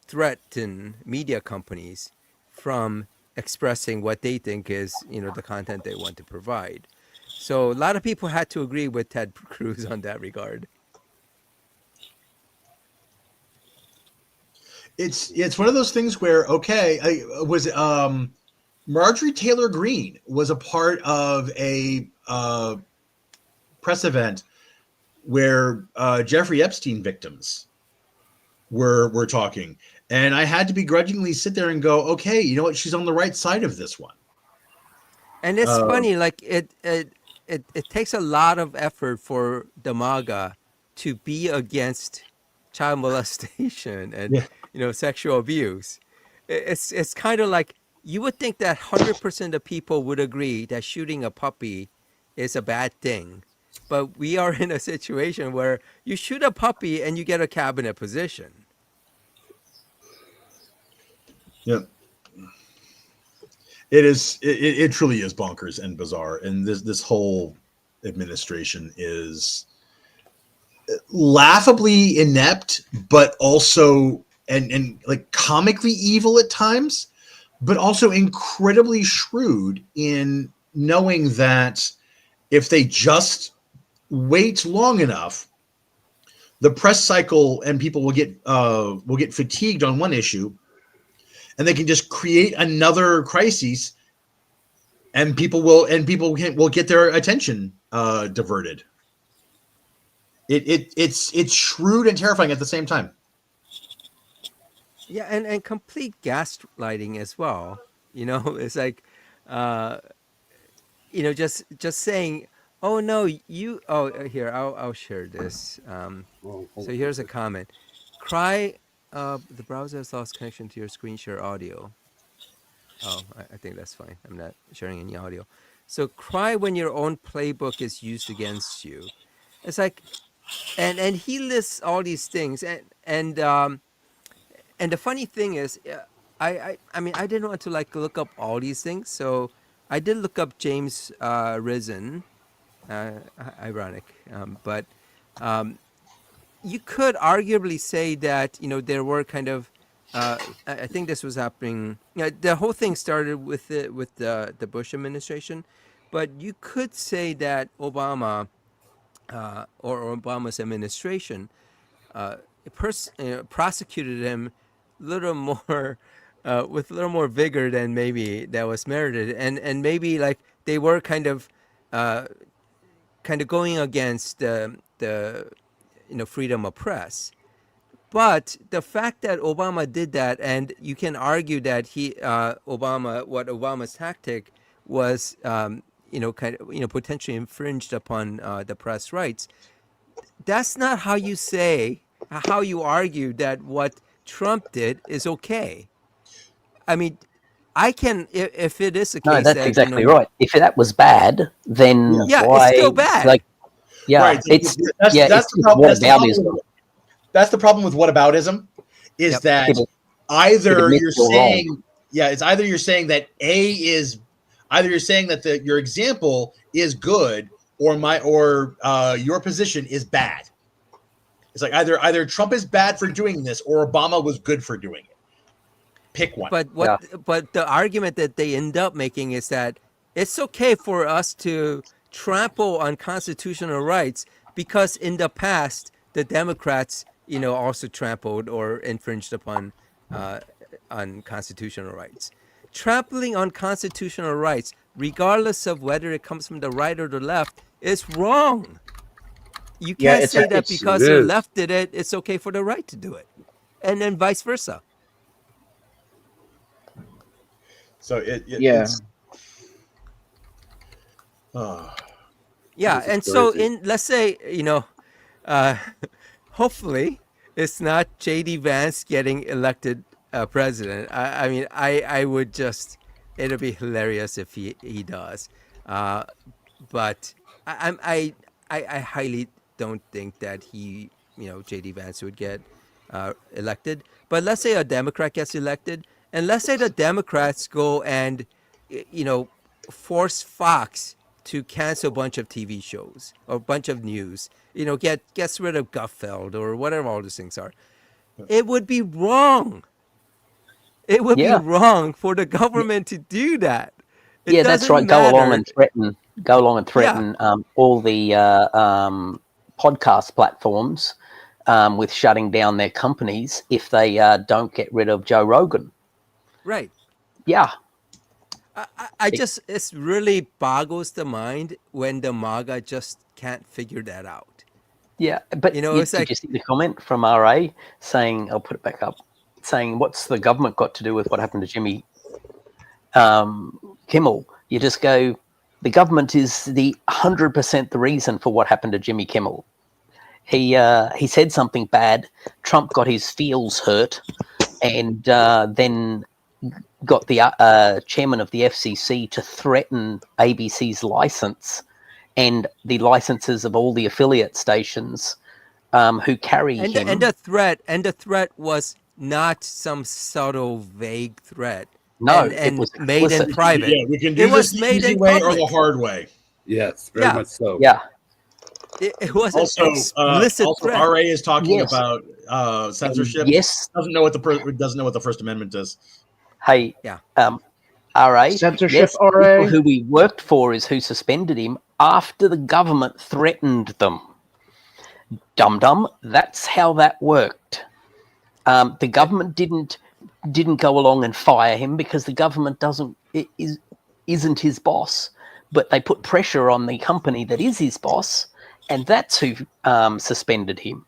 threaten media companies from expressing what they think is the content they want to provide. So a lot of people had to agree with Ted Cruz on that regard. It's one of those things where Marjorie Taylor Greene was a part of a press event where Jeffrey Epstein victims were talking, and I had to begrudgingly sit there and go, okay, you know what, she's on the right side of this one. And it's funny, like it takes a lot of effort for the MAGA to be against child molestation and sexual abuse. It's kind of like you would think that 100% of people would agree that shooting a puppy is a bad thing, but we are in a situation where you shoot a puppy and you get a cabinet position. Yeah. It truly is bonkers and bizarre, and this whole administration is laughably inept, but also and like comically evil at times, but also incredibly shrewd in knowing that if they just wait long enough, the press cycle and people will get fatigued on one issue, and they can just create another crisis, and people will get their attention diverted. It's shrewd and terrifying at the same time. Yeah, and complete gaslighting as well. It's like, just saying, oh no, here I'll share this. So here's a comment. Cry, the browser has lost connection to your screen share audio. Oh, I think that's fine. I'm not sharing any audio. So cry when your own playbook is used against you. It's like, and he lists all these things, and the funny thing is, I mean, I didn't want to like look up all these things, so I did look up James Risen. Ironic, but you could arguably say that there were kind of. I think this was happening. The whole thing started with the Bush administration, but you could say that Obama or Obama's administration prosecuted him little more with a little more vigor than maybe that was merited, and maybe like they were kind of going against the freedom of press. But the fact that Obama did that, and you can argue that Obama's tactic was, potentially infringed upon the press rights. That's not how you argue that what Trump did is okay. I mean, I can, if it is the case. No, that's that, exactly right. If that was bad, then why? It's still bad. Like, yeah, right. it's that's the problem with whataboutism, is that either you're saying it's either you're saying that you're saying that your example is good, or your position is bad. It's like either Trump is bad for doing this or Obama was good for doing it. Pick one. But the argument that they end up making is that it's okay for us to trample on constitutional rights because in the past the Democrats, also trampled or infringed upon on constitutional rights. Trampling on constitutional rights, regardless of whether it comes from the right or the left, is wrong. You can't say that because the left did it, it's okay for the right to do it, and then vice versa. So Yeah, This is and so crazy. let's say, hopefully it's not JD Vance getting elected president. I mean, I would just, it'll be hilarious if he does. But I highly don't think that JD Vance would get elected. But let's say a Democrat gets elected, and let's say the Democrats go and force Fox to cancel a bunch of TV shows or a bunch of news. Gets rid of Gutfeld or whatever all those things are. It would be wrong. It would be Yeah. wrong for the government to do that. It Yeah, that's doesn't right. Go along matter. and threaten. Go along and threaten all the podcast platforms with shutting down their companies if they don't get rid of Joe Rogan. Right. Yeah. I just, it's really boggles the mind when the MAGA just can't figure that out. Yeah, but It's did like, you see the comment from RA saying, I'll put it back up, saying, what's the government got to do with what happened to Jimmy Kimmel? You just go, the government is the 100% the reason for what happened to Jimmy Kimmel. He said something bad. Trump got his feels hurt, and then got the chairman of the FCC to threaten ABC's license and the licenses of all the affiliate stations who carry him. And the threat was not some subtle, vague threat. No, and it was made in explicit. private. Yeah, we can do It this was the made easy in way or public. the hard way. Yes, very Yeah. much so. Yeah. It was Also, an explicit threat. RA is talking Yes. about censorship. And yes. Doesn't know what the First Amendment is. Hey, Yeah. RA, Censorship, yes, RA. people who we worked for is who suspended him after the government threatened them. Dum-dum, that's how that worked. The government didn't go along and fire him because the government isn't his boss, but they put pressure on the company that is his boss, and that's who suspended him.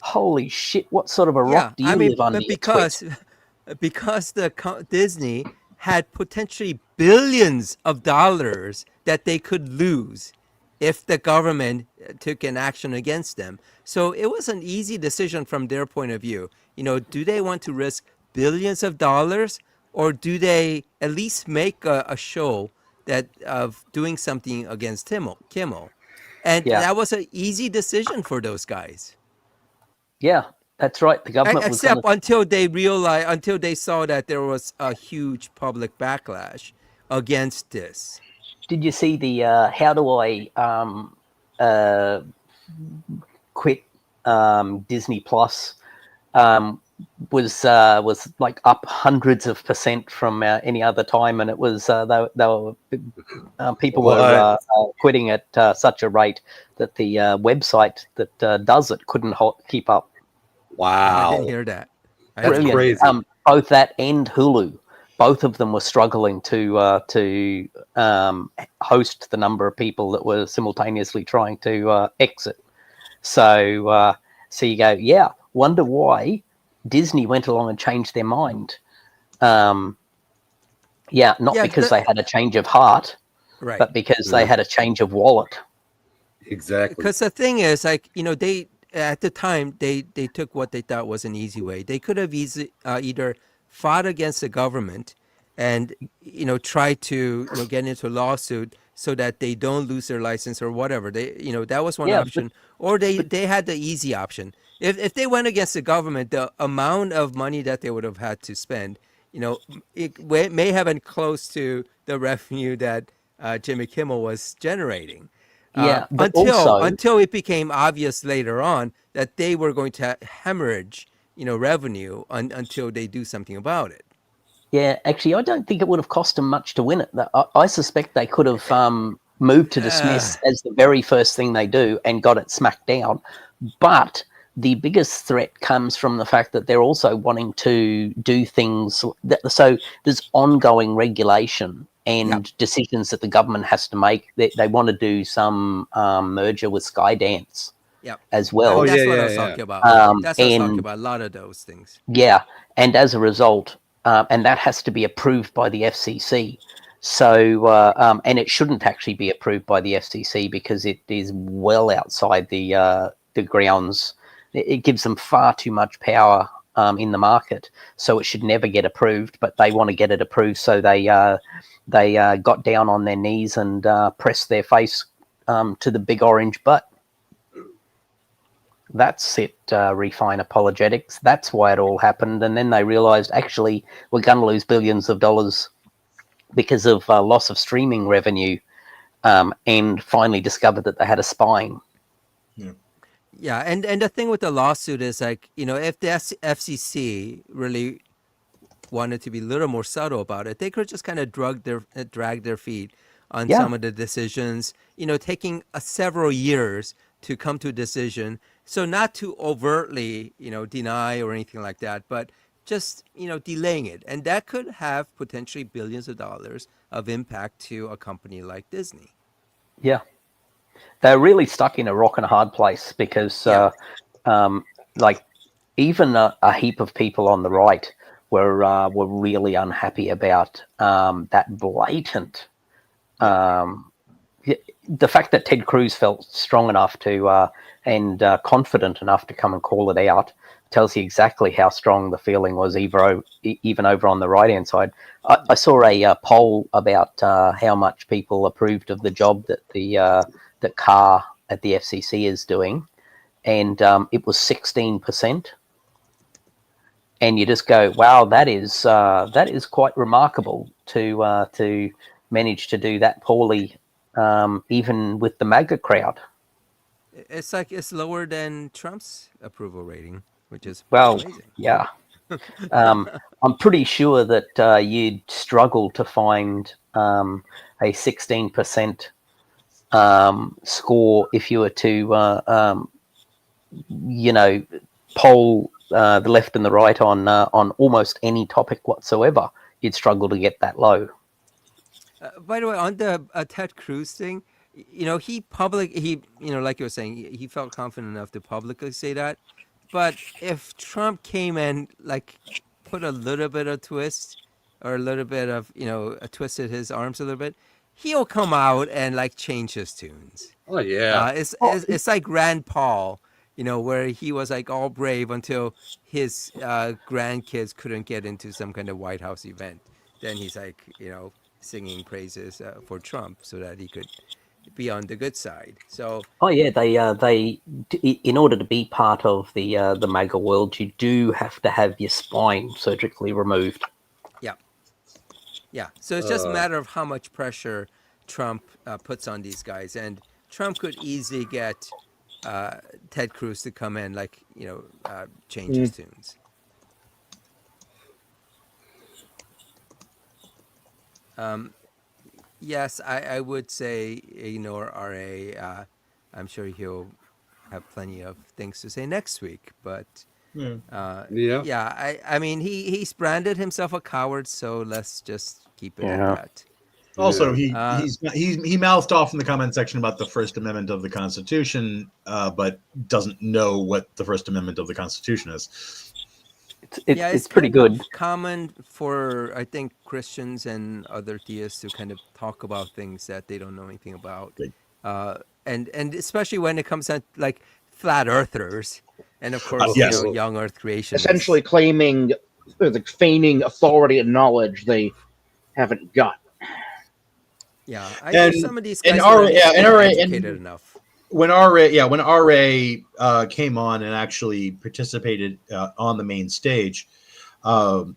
Holy shit! What sort of a rock do you live under? But because Disney had potentially billions of dollars that they could lose if the government took an action against them. So it was an easy decision from their point of view. Do they want to risk billions of dollars, or do they at least make a show that of doing something against Kimmel? And that was an easy decision for those guys. Yeah, that's right. The government except until they saw that there was a huge public backlash against this. Did you see the how do I quit Disney Plus? Was like up hundreds of % from any other time, and it was people were quitting at such a rate that the website that does it couldn't keep up. Wow, I didn't hear that. That's crazy. Both that and Hulu, both of them were struggling to host the number of people that were simultaneously trying to exit. So you go, yeah, wonder why Disney went along and changed their mind. Not because they had a change of heart, right, but because they had a change of wallet. Exactly. Because the thing is, they at the time they took what they thought was an easy way. They could have either fought against the government and try to get into a lawsuit so that they don't lose their license or whatever. That was one option. Or they had the easy option. If they went against the government, the amount of money that they would have had to spend, it may have been close to the revenue that Jimmy Kimmel was generating. But until it became obvious later on that they were going to hemorrhage, revenue until they do something about it. Yeah, actually, I don't think it would have cost them much to win it. I suspect they could have moved to dismiss as the very first thing they do and got it smacked down. But the biggest threat comes from the fact that they're also wanting to do things. So there's ongoing regulation and decisions that the government has to make. They want to do some merger with Skydance as well. That's what I was talking about. That's what I was talking about. A lot of those things. Yeah, and as a result, and that has to be approved by the FCC. So, and it shouldn't actually be approved by the FCC because it is well outside the grounds. It gives them far too much power in the market, so it should never get approved. But they want to get it approved, so they got down on their knees and pressed their face to the big orange butt. That's it, Refine Apologetics. That's why it all happened. And then they realized, actually, we're going to lose billions of dollars because of loss of streaming revenue, and finally discovered that they had a spine. Yeah, and the thing with the lawsuit is, like, you know, if the FCC really wanted to be a little more subtle about it, they could just kind of drag their feet on Yeah. some of the decisions, you know, taking several years to come to a decision. So not to overtly, you know, deny or anything like that, but just, you know, delaying it. And that could have potentially billions of dollars of impact to a company like Disney. Yeah. They're really stuck in a rock and a hard place because, like, even a heap of people on the right were really unhappy about that blatant. The fact that Ted Cruz felt strong enough to and confident enough to come and call it out tells you exactly how strong the feeling was, even over on the right-hand side. I saw a poll about how much people approved of the job that the Carr at the FCC is doing, and it was 16%. And you just go, wow, that is quite remarkable to manage to do that poorly, even with the MAGA crowd. It's like it's lower than Trump's approval rating, which is Well, amazing. yeah. I'm pretty sure that you'd struggle to find a 16% score if you were to, you know, poll the left and the right on almost any topic whatsoever. You'd struggle to get that low. By the way, on the Ted Cruz thing, you know, he, you know, like you were saying, he felt confident enough to publicly say that. But if Trump came and, like, put a little bit of twist or a little bit of, you know, twisted his arms a little bit, he'll come out and, like, change his tunes. Oh yeah. It's like Rand Paul, you know, where he was, like, all brave until his grandkids couldn't get into some kind of White House event. Then he's, like, you know, singing praises for Trump so that he could be on the good side. So oh yeah, they in order to be part of the MAGA world, you do have to have your spine surgically removed. yeah, so it's just a matter of how much pressure Trump puts on these guys, and Trump could easily get Ted Cruz to come in, like, you know, change his tunes. Yes, I would say ignore RA. I'm sure he'll have plenty of things to say next week. But yeah, I mean, he's branded himself a coward, so let's just keep it at that. Also, he mouthed off in the comment section about the First Amendment of the Constitution, but doesn't know what the First Amendment of the Constitution is. It's pretty good. Common for, I think, Christians and other theists to kind of talk about things that they don't know anything about, and especially when it comes to, like, flat earthers, and of course, you know, young Earth creationists. Essentially claiming, like, feigning authority and knowledge they haven't got. Yeah, I think some of these guys are educated enough. When RA came on and actually participated on the main stage, one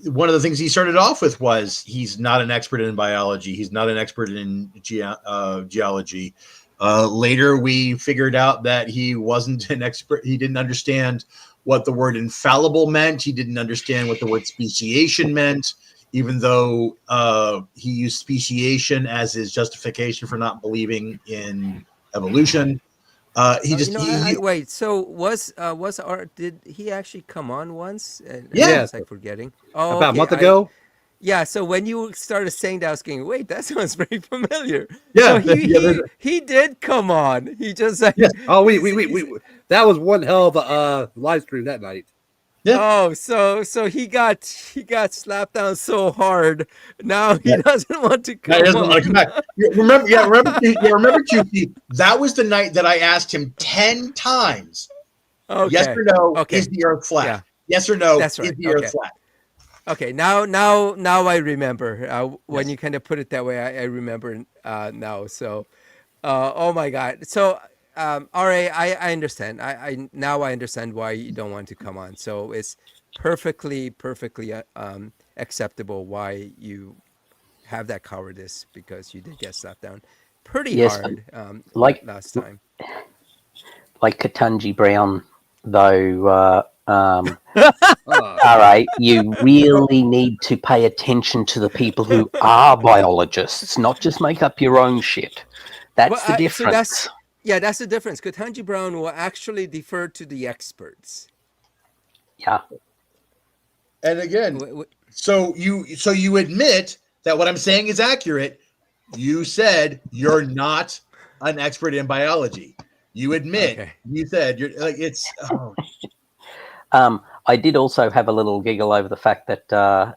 of the things he started off with was he's not an expert in biology. He's not an expert in geology. Later, we figured out that he wasn't an expert. He didn't understand what the word infallible meant. He didn't understand what the word speciation meant, even though he used speciation as his justification for not believing in evolution. Wait. So did he actually come on once? Yeah, I was, like, forgetting. Oh, about a month ago. Yeah. So when you started saying that, I was going, wait, that sounds very familiar. Yeah, so he did come on. He just, like, Yes. Oh, we that was one hell of a live stream that night. Yeah. Oh, so he got slapped down so hard. Now he Yeah. doesn't want to Now he come doesn't want to come on. back. Remember, Chucky, that was the night that I asked him 10 times, yes Okay. or no, Okay. is the earth flat? Yeah. Yes or no, That's is right. the earth Okay. flat? Okay. Now I remember. When Yes. you kind of put it that way, I remember now. So, oh my God. So, RA, I understand. I now I understand why you don't want to come on. So it's perfectly acceptable why you have that cowardice, because you did get slapped down pretty Yes, but hard like last time. like Katunji Brown, though. Oh, All right, you really need to pay attention to the people who are biologists, not just make up your own shit. That's the So that's difference. that's the difference. Katanji Brown will actually defer to the experts. Yeah. And again, W- w- so you admit that what I'm saying is accurate. You said you're not an expert in biology. You admit. Okay. You said you're like it's. Oh, I did also have a little giggle over the fact that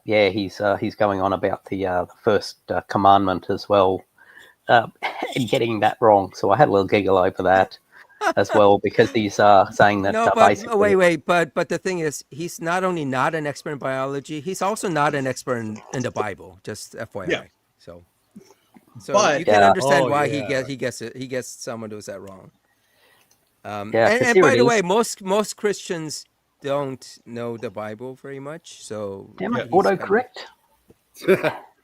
he's going on about the first commandment as well, and getting that wrong. So I had a little giggle over that as well, because he's saying that No, but basically. wait. But the thing is, he's not only not an expert in biology, he's also not an expert in the Bible. Just FYI. Yeah. So But you can Yeah. understand Oh, why yeah. he gets some of those that wrong. Yeah, 'cause And here by it the is. way, most Christians don't know the Bible very much. So Damn it, he's kind of- autocorrect.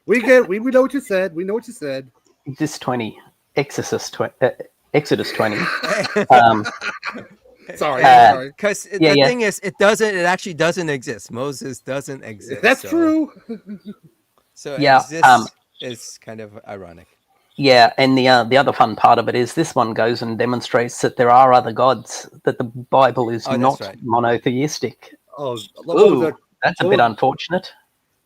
we know what you said. We know what you said. This 20, Exodus 20. Um, Sorry. Uh, Because Yeah, the yeah. thing is, it actually doesn't exist. Moses doesn't exist. That's so- true. So Yeah, exists is kind of ironic. Yeah, and the other fun part of it is this one goes and demonstrates that there are other gods, that the Bible is Oh, that's not right. monotheistic. Oh, what was Ooh, that? that's a what bit was- unfortunate.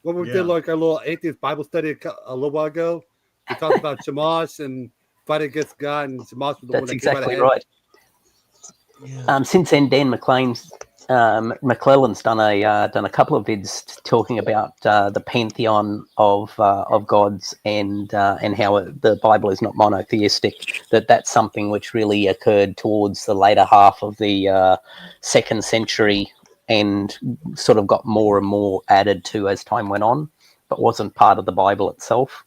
When we Yeah. did like a little atheist Bible study a little while ago, we talked about Shamash and fighting against God, and Shamash was the one That's that exactly came right right. yeah. Since then, Dan McClellan's done a couple of vids talking about the pantheon of gods, and how the Bible is not monotheistic. That's something which really occurred towards the later half of the 2nd century, and sort of got more and more added to as time went on, but wasn't part of the Bible itself.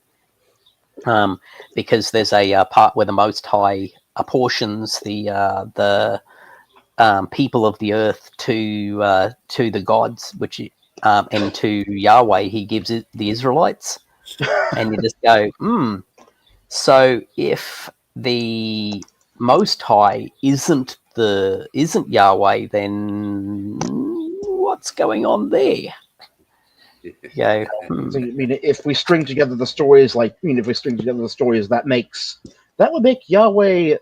Because there's a part where the Most High apportions the people of the earth to the gods, which and to Yahweh he gives it the Israelites, and you just go, So if the Most High isn't Yahweh, then what's going on there? Yeah. So, I mean, if we string together the stories, that would make Yahweh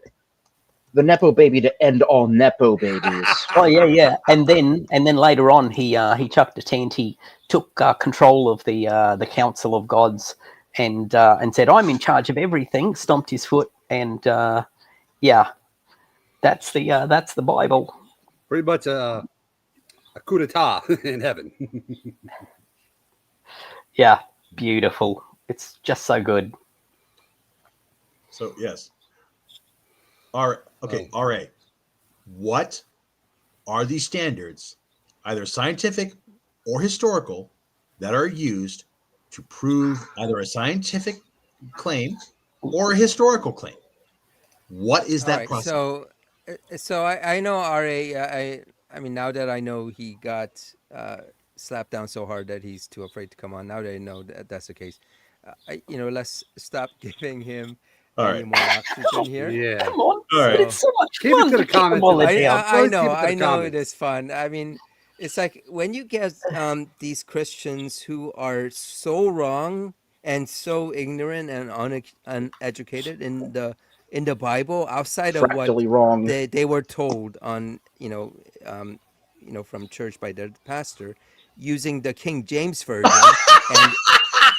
the Nepo baby to end all Nepo babies. Oh yeah. And then later on, he chucked a tent. He took control of the Council of Gods, and said, "I'm in charge of everything." Stomped his foot, and that's the Bible. Pretty much a coup d'etat in heaven. Yeah, beautiful. It's just so good. So yes. RA. What are the standards, either scientific or historical, that are used to prove either a scientific claim or a historical claim? What is that All right, process? so I know RA. I mean, now that I know he got slapped down so hard that he's too afraid to come on. Now that I know that that's the case, let's stop giving him All any right. more oxygen here. Yeah. Come on, All right. it's so much Keep it fun to the keep them comments. all I- down. I Let's know, keep it to the I know comments. it is fun. I mean, it's like when you get these Christians who are so wrong and so ignorant and uneducated in the Bible, outside of what Fractally wrong. they were told on from church by their pastor, using the King James version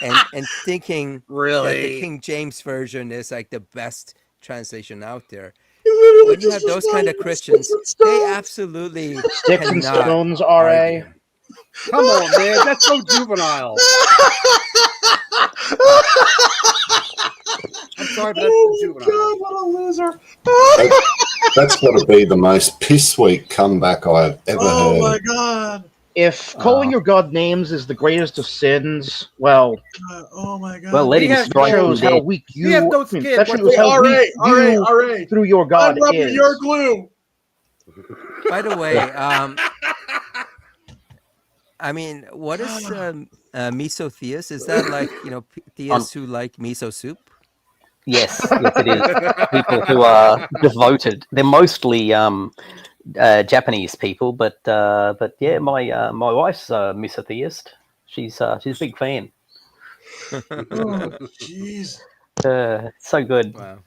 and thinking that the Really? King James version is like the best translation out there. You literally When you just have those responded kind of with Christians, sticks and they stones. absolutely Sticks and cannot stones, argue RA. him. Come on, man. That's so juvenile. I'm sorry, but that's so juvenile. God, what a loser. That's got to be the most piss weak comeback I've ever Oh heard. my God. If calling your god names is the greatest of sins, well, Oh my God. Well, let He him has strike that him shows how dead. weak He has you. no I mean, skin that shows whatsoever. how weak you all right. through your god I'm rubbing is. your glue. By the way, I mean, what is miso theist? Is that like, theists who like miso soup? Yes, yes, it is. People who are devoted. They're mostly Japanese people, but yeah, my wife's a misotheist. She's a big fan. Oh, jeez. So good. Wow.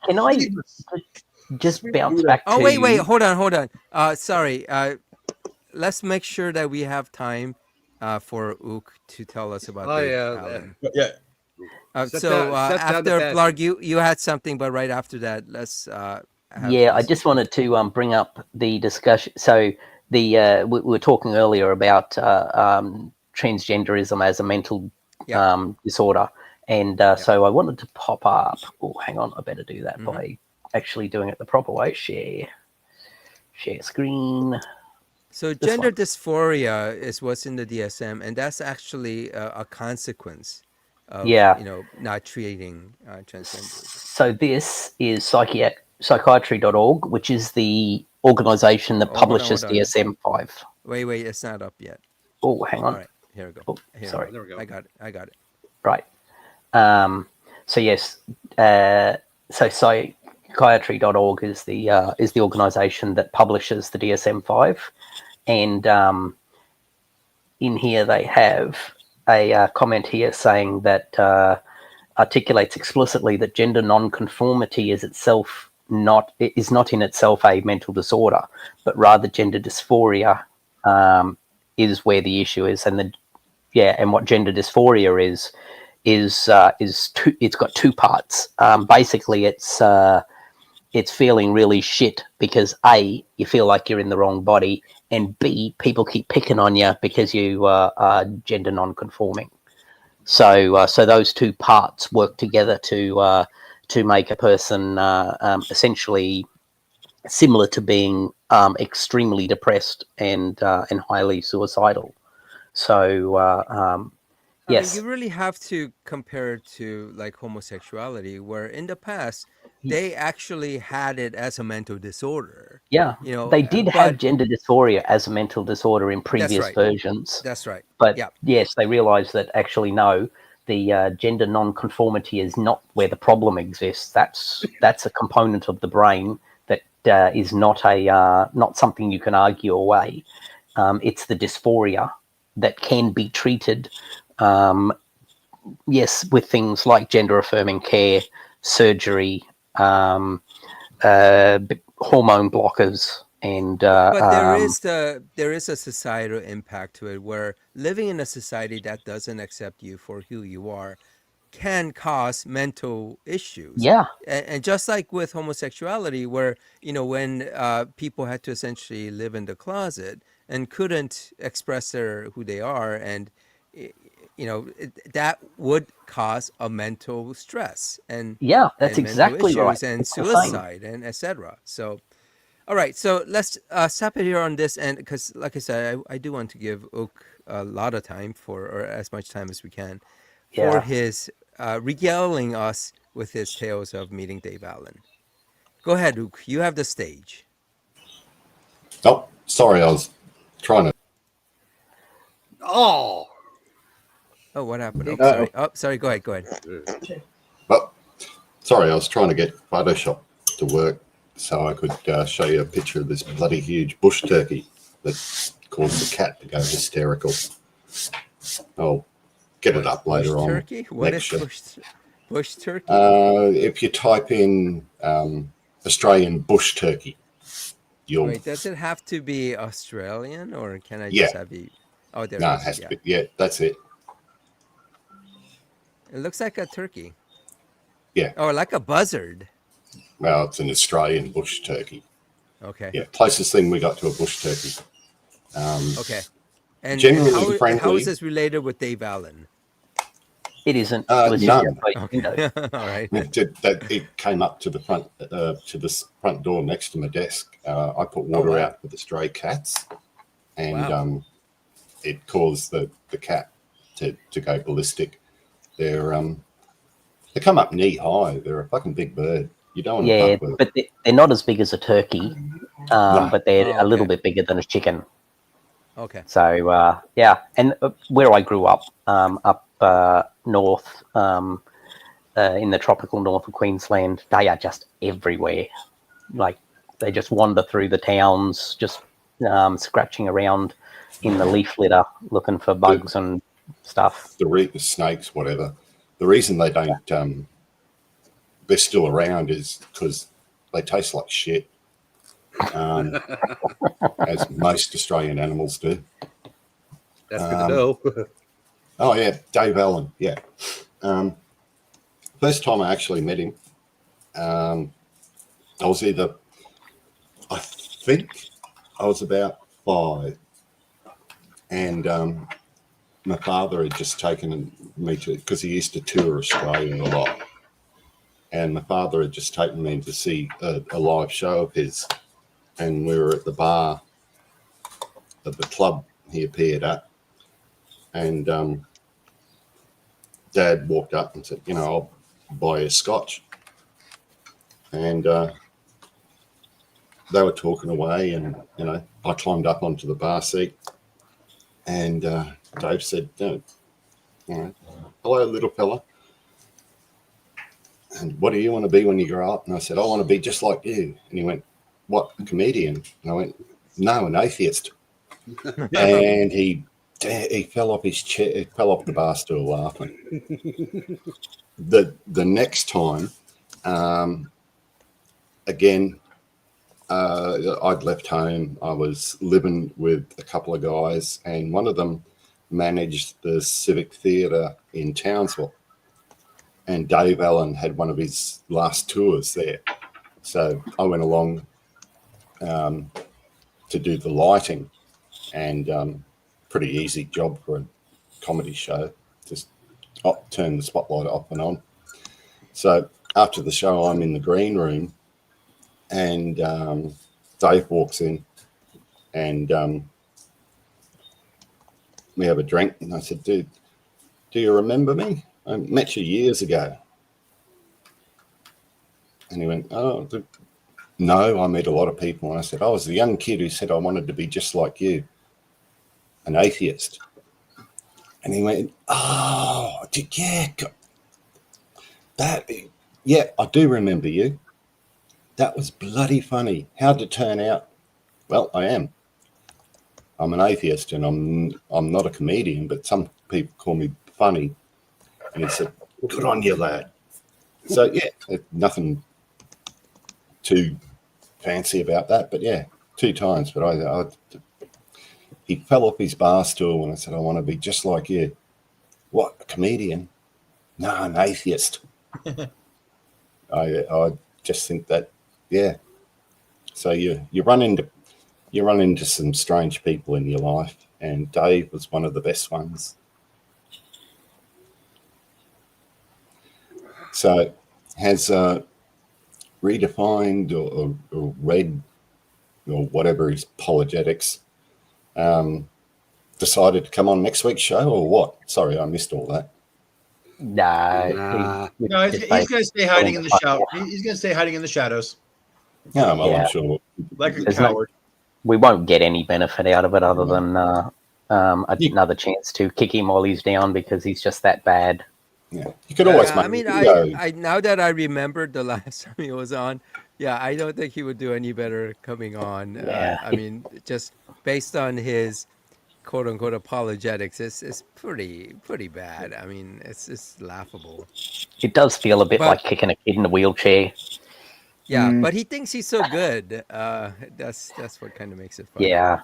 Can I just bounce back Oh, to? wait, hold on. Sorry. Let's make sure that we have time for Ook to tell us about Oh, Dave yeah. Allen. Yeah. Set So down the after bad Blarg, you had something, but right after that, let's have Yeah, I this. just wanted to bring up the discussion. So we were talking earlier about transgenderism as a mental disorder, and so I wanted to pop up. Oh, hang on, I better do that by actually doing it the proper way. Share screen. So gender dysphoria is what's in the DSM, and that's actually a consequence of not treating transgenders. So this is psychiatry.org, which is the organization that publishes hold on. DSM-5. Wait, it's not up yet. Oh, hang on. All right, here we go. Oh, sorry. There we go. I got it. Right. So yes. So psychiatry.org is the organization that publishes the DSM-5, and in here they have a comment here saying that articulates explicitly that gender nonconformity is not in itself a mental disorder, but rather gender dysphoria is where the issue is, and what gender dysphoria is it's got two parts. Basically, it's feeling really shit because A, you feel like you're in the wrong body, and B, people keep picking on you because you are gender non-conforming. So those two parts work together to make a person essentially similar to being extremely depressed and highly suicidal. So yes, you really have to compare it to like homosexuality, where in the past they actually had it as a mental disorder. Yeah, they did have gender dysphoria as a mental disorder in previous versions. That's right. But yes, they realised that actually no, the gender non-conformity is not where the problem exists. That's a component of the brain that is not something you can argue away. It's the dysphoria that can be treated. Yes, with things like gender-affirming care, surgery, hormone blockers, and but there is a societal impact to it, where living in a society that doesn't accept you for who you are can cause mental issues. Yeah, and just like with homosexuality, where when people had to essentially live in the closet and couldn't express who they are, and that would cause a mental stress and that's and exactly mental issues right. and It's the same. suicide and etc. So all right, so let's stop it here on this end, because like I said, I do want to give Ook a lot of time or as much time as we can for his regaling us with his tales of meeting Dave Allen. Go ahead, Ook, you have the stage. Oh, sorry, I was trying to. Oh, what happened? Sorry. Sorry. Go ahead. Oh, sorry, I was trying to get Photoshop to work so I could show you a picture of this bloody huge bush turkey that caused the cat to go hysterical. I'll get it up later on. Turkey? What is bush turkey? If you type in Australian bush turkey, you'll. Wait, does it have to be Australian, or can I just have you? Oh, there. No, it has to be. Yeah, that's it. It looks like a turkey. Yeah. Oh, like a buzzard. Well, it's an Australian bush turkey. Okay. Yeah, closest thing we got to a bush turkey. Okay. And Generally how is friendly. this related with Dave Allen? It isn't. It was just None. Okay. All right. It came up to the front door next to my desk. I put water wow. out for the stray cats, and Wow. it caused the cat to go ballistic. They come up knee high. They're a fucking big bird. You don't want to Yeah, fuck with them. but they're not as big as a turkey, No. but they're Oh, a little okay. bit bigger than a chicken. Okay. So yeah, and where I grew up, up north, in the tropical north of Queensland, they are just everywhere. Like they just wander through the towns, just scratching around in the leaf litter, looking for bugs and stuff. The snakes, whatever. The reason they don't, they're still around is because they taste like shit, as most Australian animals do. That's good to know. Oh yeah, Dave Allen. Yeah. First time I actually met him, I think I was about 5, and my father had just taken me to, because he used to tour Australia a lot, and my father had just taken me to see a live show of his, and we were at the bar of the club he appeared at, and Dad walked up and said, I'll buy you a scotch, and they were talking away, and I climbed up onto the bar seat, and Dave said, hello, little fella, and what do you want to be when you grow up? And I said, I want to be just like you. And he went, what, a comedian? And I went, no, an atheist. And he fell off his chair, he fell off the bar stool laughing. The next time, again, I'd left home. I was living with a couple of guys, and one of them managed the Civic Theatre in Townsville. And Dave Allen had one of his last tours there. So I went along to do the lighting, and pretty easy job for a comedy show. Just turn the spotlight off and on. So after the show, I'm in the green room, and Dave walks in, and we have a drink. And I said, dude, do you remember me? I met you years ago. And he went, oh, no, I met a lot of people. And I said, I was the young kid who said I wanted to be just like you, an atheist. And he went, oh, yeah, I do remember you. That was bloody funny. How'd it turn out? Well, I am. I'm an atheist, and I'm not a comedian, but some people call me funny. And he said, good on you, lad. So, yeah, nothing too fancy about that. But, yeah, 2 times. But he fell off his bar stool when I said, I want to be just like you. What, a comedian? No, an atheist. I just think that, yeah. So you run into some strange people in your life, and Dave was one of the best ones. So has redefined or read or whatever his apologetics decided to come on next week's show, or what? Sorry, I missed all that. No, No, he's going to stay hiding in the shadow. He's going to stay hiding in the shadows. No, well, Yeah. I'm sure. Like a There's coward. we won't get any benefit out of it other than another chance to kick him while he's down because he's just that bad. Yeah, you could always make. I mean, I now that I remembered the last time he was on, yeah, I don't think he would do any better coming on. Yeah. I mean, just based on his quote unquote apologetics, it's pretty bad. I mean, it's just laughable. It does feel a bit But- like kicking a kid in a wheelchair. Yeah, but he thinks he's so good. That's what kind of makes it fun. Yeah.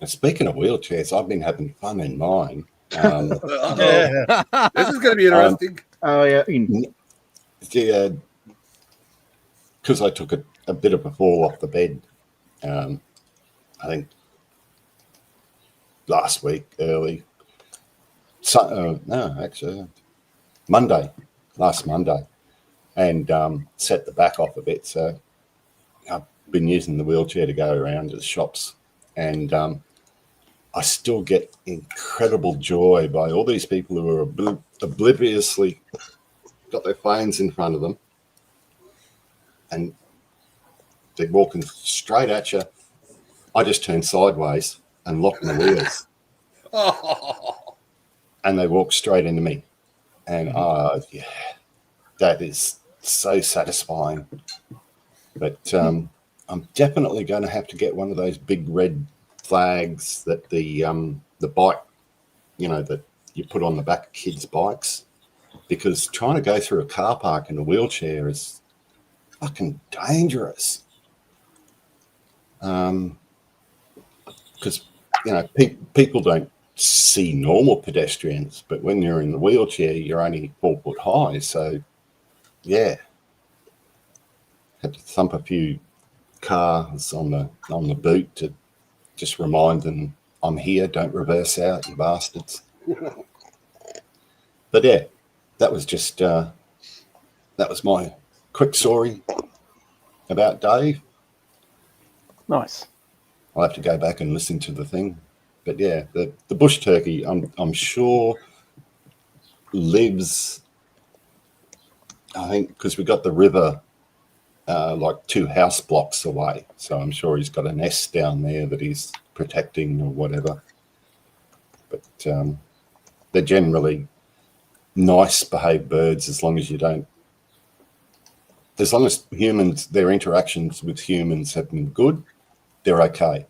Now, speaking of wheelchairs, I've been having fun in mine. This is going to be interesting. Oh yeah. Because I took a bit of a fall off the bed. I think last week early. No, actually, last Monday, and set the back off a bit. So I've been using the wheelchair to go around to the shops, and I still get incredible joy by all these people who are obliviously got their phones in front of them, and they're walking straight at you. I just turn sideways and lock my wheels. And they walk straight into me. And yeah, that is so satisfying. But I'm definitely going to have to get one of those big red flags that the bike, that you put on the back of kids' bikes, because trying to go through a car park in a wheelchair is fucking dangerous. Because people don't see normal pedestrians, but when you're in the wheelchair, you're only 4 foot high. So, yeah, had to thump a few cars on the boot to just remind them, I'm here. Don't reverse out, you bastards. But yeah, that was just that was my quick story about Dave. Nice. I'll have to go back and listen to the thing. But yeah, the bush turkey, I'm sure lives, I think, because we got the river like 2 house blocks away. So I'm sure he's got a nest down there that he's protecting or whatever. But they're generally nice behaved birds as long as their interactions with humans have been good, they're okay.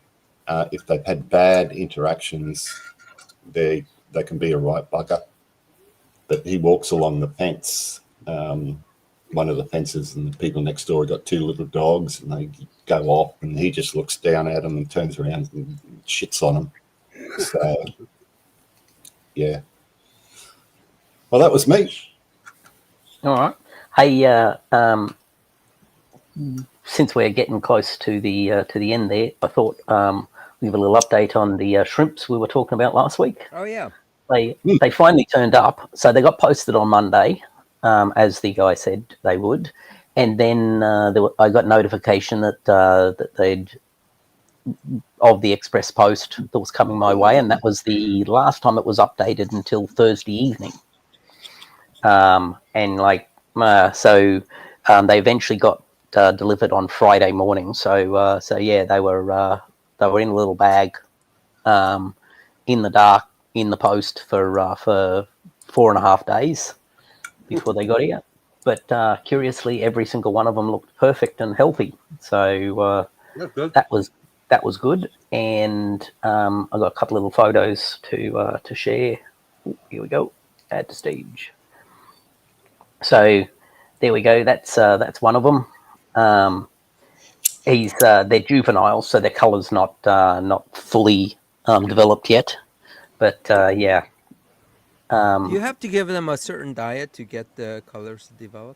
If they've had bad interactions, they can be a right bugger. But he walks along the fence, one of the fences, and the people next door have got 2 little dogs, and they go off, and he just looks down at them and turns around and shits on them. So, yeah. Well, that was me. All right. Hey, since we're getting close to the end there, I thought we have a little update on the shrimps we were talking about last week. Oh yeah. They finally turned up. So they got posted on Monday, as the guy said they would, and then I got notification that they'd of the express post that was coming my way, and that was the last time it was updated until Thursday evening. So they eventually got delivered on Friday morning. So yeah, they were in a little bag, in the dark, in the post for 4.5 days before they got here. But curiously, every single one of them looked perfect and healthy. So that was good. And I got a couple little photos to share. Ooh, here we go. Add to stage. So there we go. That's one of them. They're juveniles, so their colour's not fully developed yet. But yeah. Do you have to give them a certain diet to get the colors to develop?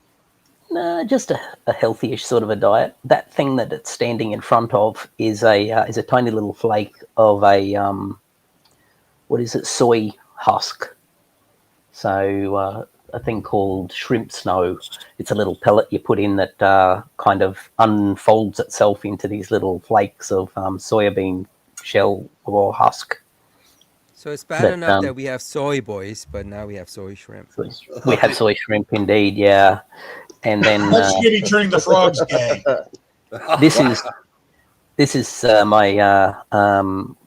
No, just a healthy-ish sort of a diet. That thing that it's standing in front of is a tiny little flake of a soy husk. So a thing called shrimp snow. It's a little pellet you put in that kind of unfolds itself into these little flakes of soybean shell or husk. So it's bad enough that we have soy boys, but now we have soy shrimp. We have soy shrimp, indeed, yeah. And then that's Skinny turning the frogs gay. This is my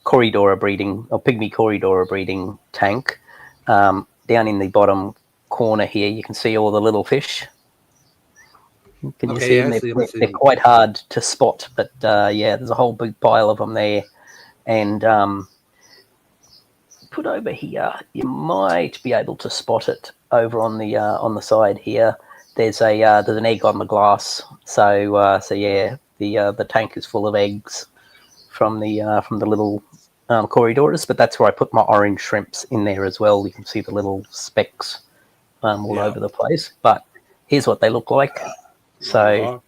Corridora breeding, or pygmy Corridora breeding tank. Down in the bottom corner here, you can see all the little fish. Can you see them? They're quite hard to spot, but yeah, there's a whole big pile of them there. And put over here, you might be able to spot it over on the side here. There's an egg on the glass. So yeah, the tank is full of eggs from the little Corridoras, but that's where I put my orange shrimps in there as well. You can see the little specks all over the place. But here's what they look like. So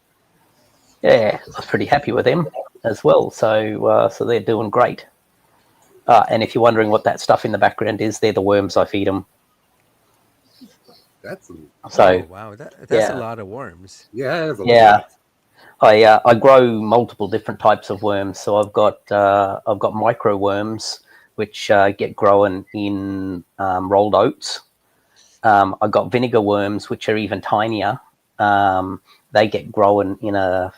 yeah, I was pretty happy with them as well. So they're doing great. And if you're wondering what that stuff in the background is, they're the worms I feed them. That's So Oh wow, that's yeah. a lot of worms. yeah, that's a Yeah. lot. I grow multiple different types of worms. So I've got micro worms which get growing in rolled oats. I've got vinegar worms which are even tinier. They get growing in a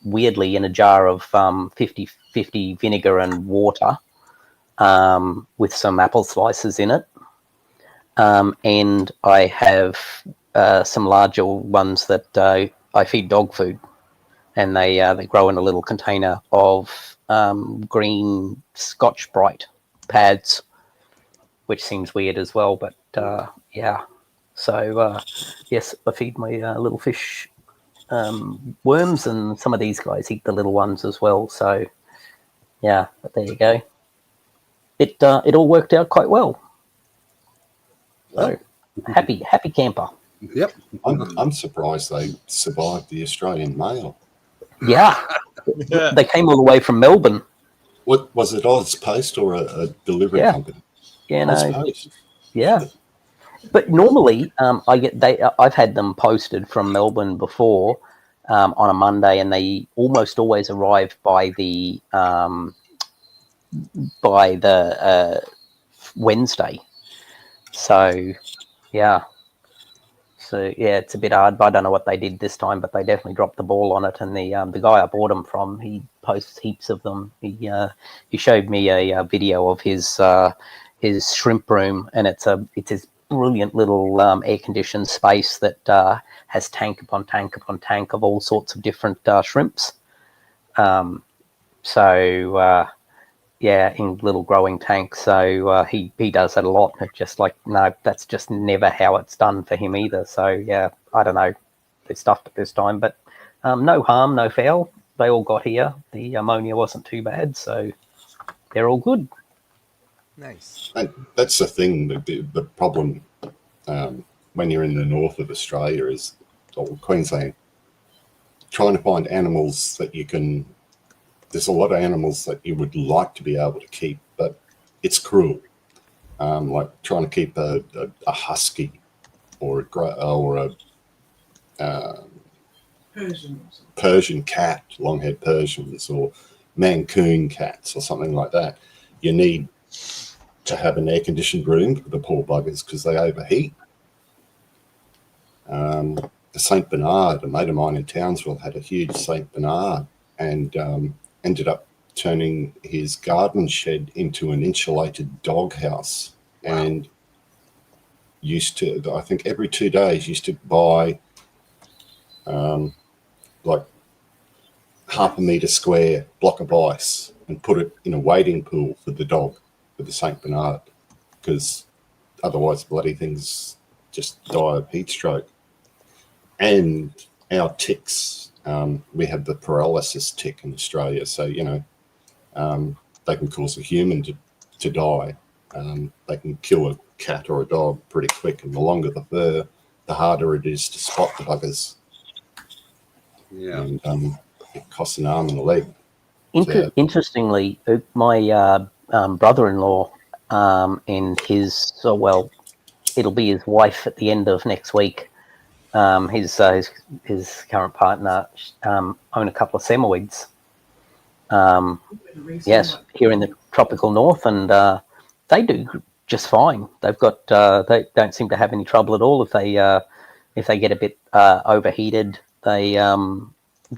weirdly in a jar of 50-50 vinegar and water with some apple slices in it. And I have some larger ones that I feed dog food, and they grow in a little container of green Scotch Brite pads, which seems weird as well, but yeah. So yes, I feed my little fish worms, and some of these guys eat the little ones as well. So yeah, but there you go. It all worked out quite well. So happy camper. Yep. I'm surprised they survived the Australian mail. Yeah, they came all the way from Melbourne. What was it, Oz Post or a delivery Yeah. company? Yeah, Oz no, Post. yeah. But normally, I've had them posted from Melbourne before on a Monday, and they almost always arrive by the Wednesday. So yeah. So yeah, it's a bit hard. But I don't know what they did this time, but they definitely dropped the ball on it. And the guy I bought them from, he posts heaps of them. He showed me a video of his shrimp room, and it's this brilliant little air conditioned space that has tank upon tank upon tank of all sorts of different shrimps. Yeah, in little growing tanks. So he does that a lot. It's just like, no, that's just never how it's done for him either. So yeah, I don't know. They stuffed it this time, but no harm, no foul. They all got here. The ammonia wasn't too bad, so they're all good. Nice. And that's the thing. The problem when you're in the north of Australia is, or Queensland, trying to find animals that you can. There's a lot of animals that you would like to be able to keep, but it's cruel. Like trying to keep a husky or a Persian cat, long-haired Persians, or Mancoon cats, or something like that. You need to have an air-conditioned room for the poor buggers because they overheat. The Saint Bernard, a mate of mine in Townsville had a huge Saint Bernard, and ended up turning his garden shed into an insulated doghouse. Wow. And used to, I think every 2 days, used to buy like half a metre square block of ice and put it in a wading pool for the dog, for the Saint Bernard, because otherwise bloody things just die of heat stroke. And our ticks, we have the paralysis tick in Australia, so they can cause a human to die. They can kill a cat or a dog pretty quick, and the longer the fur, the harder it is to spot the buggers. Yeah, and it costs an arm and a leg. Interestingly, my brother-in-law and it'll be his wife at the end of next week. His current partner own a couple of semoids. Yes, here in the tropical north, and they do just fine. They've got they don't seem to have any trouble at all if they get a bit overheated. They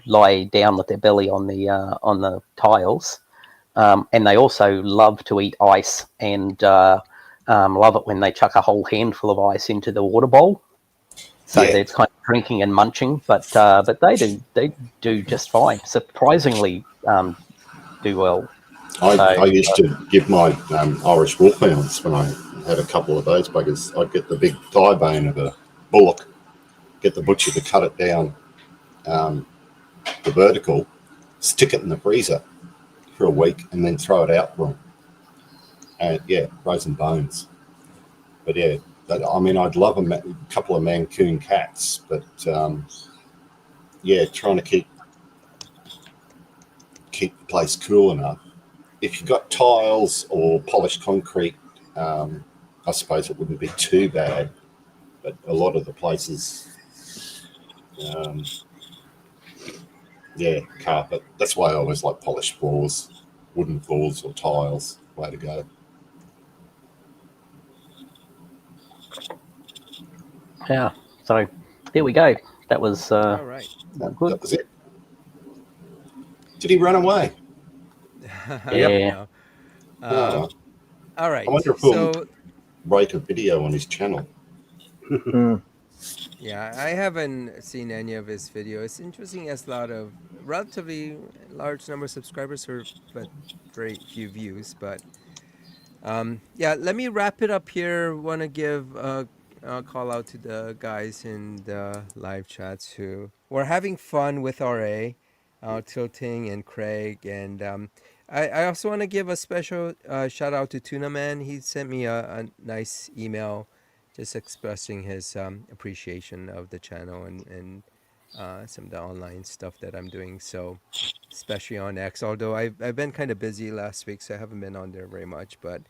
lie down with their belly on the tiles, and they also love to eat ice and love it when they chuck a whole handful of ice into the water bowl. So it's kind of drinking and munching, but they do just fine. Surprisingly, do well. I used to give my Irish wolfhounds, when I had a couple of those buggers, I'd get the big thigh bone of a bullock, get the butcher to cut it down the vertical, stick it in the freezer for a week, and then throw it out for them. And frozen bones. But I'd love a couple of Mancoon cats, but trying to keep the place cool enough. if you've got tiles or polished concrete, I suppose it wouldn't be too bad. But a lot of the places, carpet. That's why I always like polished floors, wooden floors or tiles. Way to go. Yeah. So there we go. That was All right. good. That was it. Did he run away? Yeah. No. Oh, All right. I wonder if we'll So write a video on his channel. yeah, I haven't seen any of his videos. It's interesting. He has a lot of relatively large number of subscribers, but very few views. But yeah, let me wrap it up here. Want to give a call out to the guys in the live chats who were having fun with RA, Tilting and Craig, and I also want to give a special shout out to Tuna Man. He sent me a nice email, just expressing his appreciation of the channel and some of the online stuff that I'm doing. So, especially on X, although I've been kind of busy last week, so I haven't been on there very much. But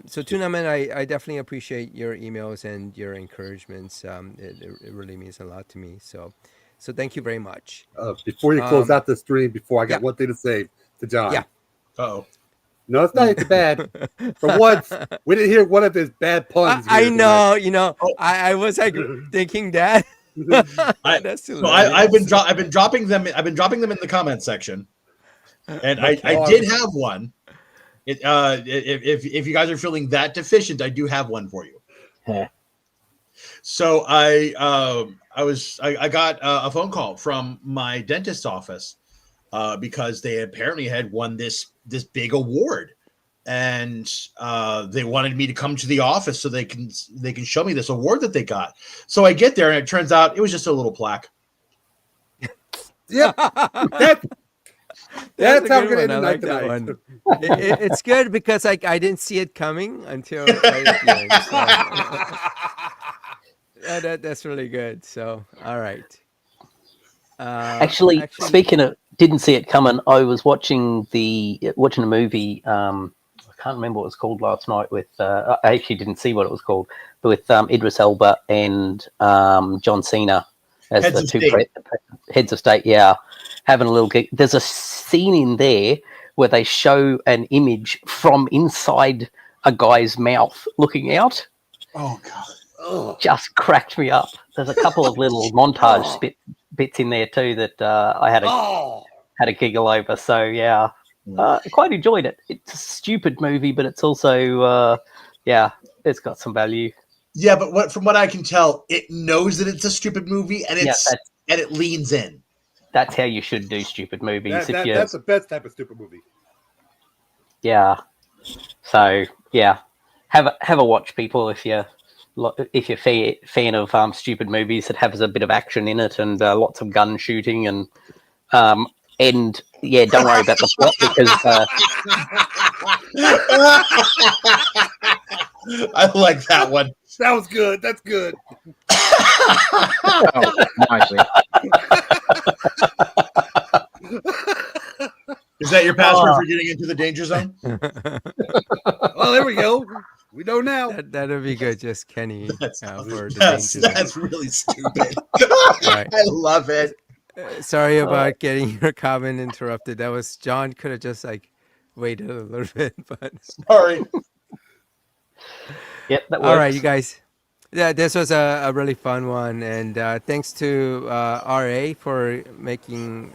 so Tuna Man, I definitely appreciate your emails and your encouragements. It really means a lot to me. So thank you very much. Before you close out the stream, before I got yeah. one thing to say to John. Yeah. Oh, No, it's not too bad. For once, we didn't hear one of his bad puns. I know, I was like thinking that. That's so I've been dropping them. I've been dropping them in the comment section, and I did have one. If you guys are feeling that deficient, I do have one for you. Yeah. So I got a phone call from my dentist's office because they apparently had won this big award, and they wanted me to come to the office so they can show me this award that they got. So I get there, and it turns out it was just a little plaque. Yep. That's how we're going to end the night that tonight. one. It's good because I didn't see it coming until right at the end. So. That's really good. So, all right. Actually, speaking of didn't see it coming, I was watching a movie. I can't remember what it was called last night. With I actually didn't see what it was called, but with Idris Elba and John Cena as Heads the of two state. heads of state. Yeah, having a little gig. There's a scene in there where they show an image from inside a guy's mouth looking out. Oh God! Just cracked me up. There's a couple of little montage bits in there too that I had a giggle over. So yeah, I quite enjoyed it. It's a stupid movie, but it's also it's got some value. Yeah, but from what I can tell, it knows that it's a stupid movie, and and it leans in. That's how you should do stupid movies. That's the best type of stupid movie. Yeah. So yeah, have a watch, people, if you're fan of stupid movies that has a bit of action in it and lots of gun shooting and don't worry about the plot because I like that one. That was good. That's good. Oh, nicely. Is that your password for getting into the danger zone? Well, there we go. We know now. That'll be good. Just Kenny for the danger That's really stupid. Right. I love it. Sorry about getting your comment interrupted. That was John. Could have just waited a little bit, but sorry. Yep, that works. All right, you guys. Yeah, this was a really fun one, and thanks to RA for making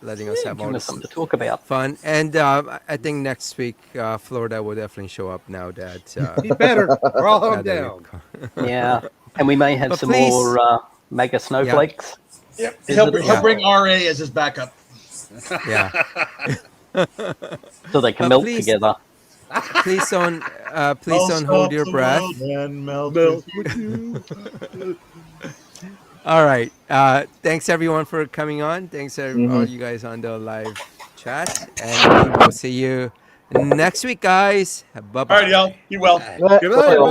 letting us have all this something to talk about. fun. And I think next week Florida will definitely show up now that He's better. We're all hung down. Yeah, and we may have But some please- more MAGA Snowflakes. Yep. He'll bring RA as his backup. Yeah. So they can But melt please- together. Please don't hold your breath. All right. Thanks everyone for coming on. Thanks all you guys on the live chat, and we'll see you next week, guys. Bye bye. All right, y'all. Be well. Good night, everyone.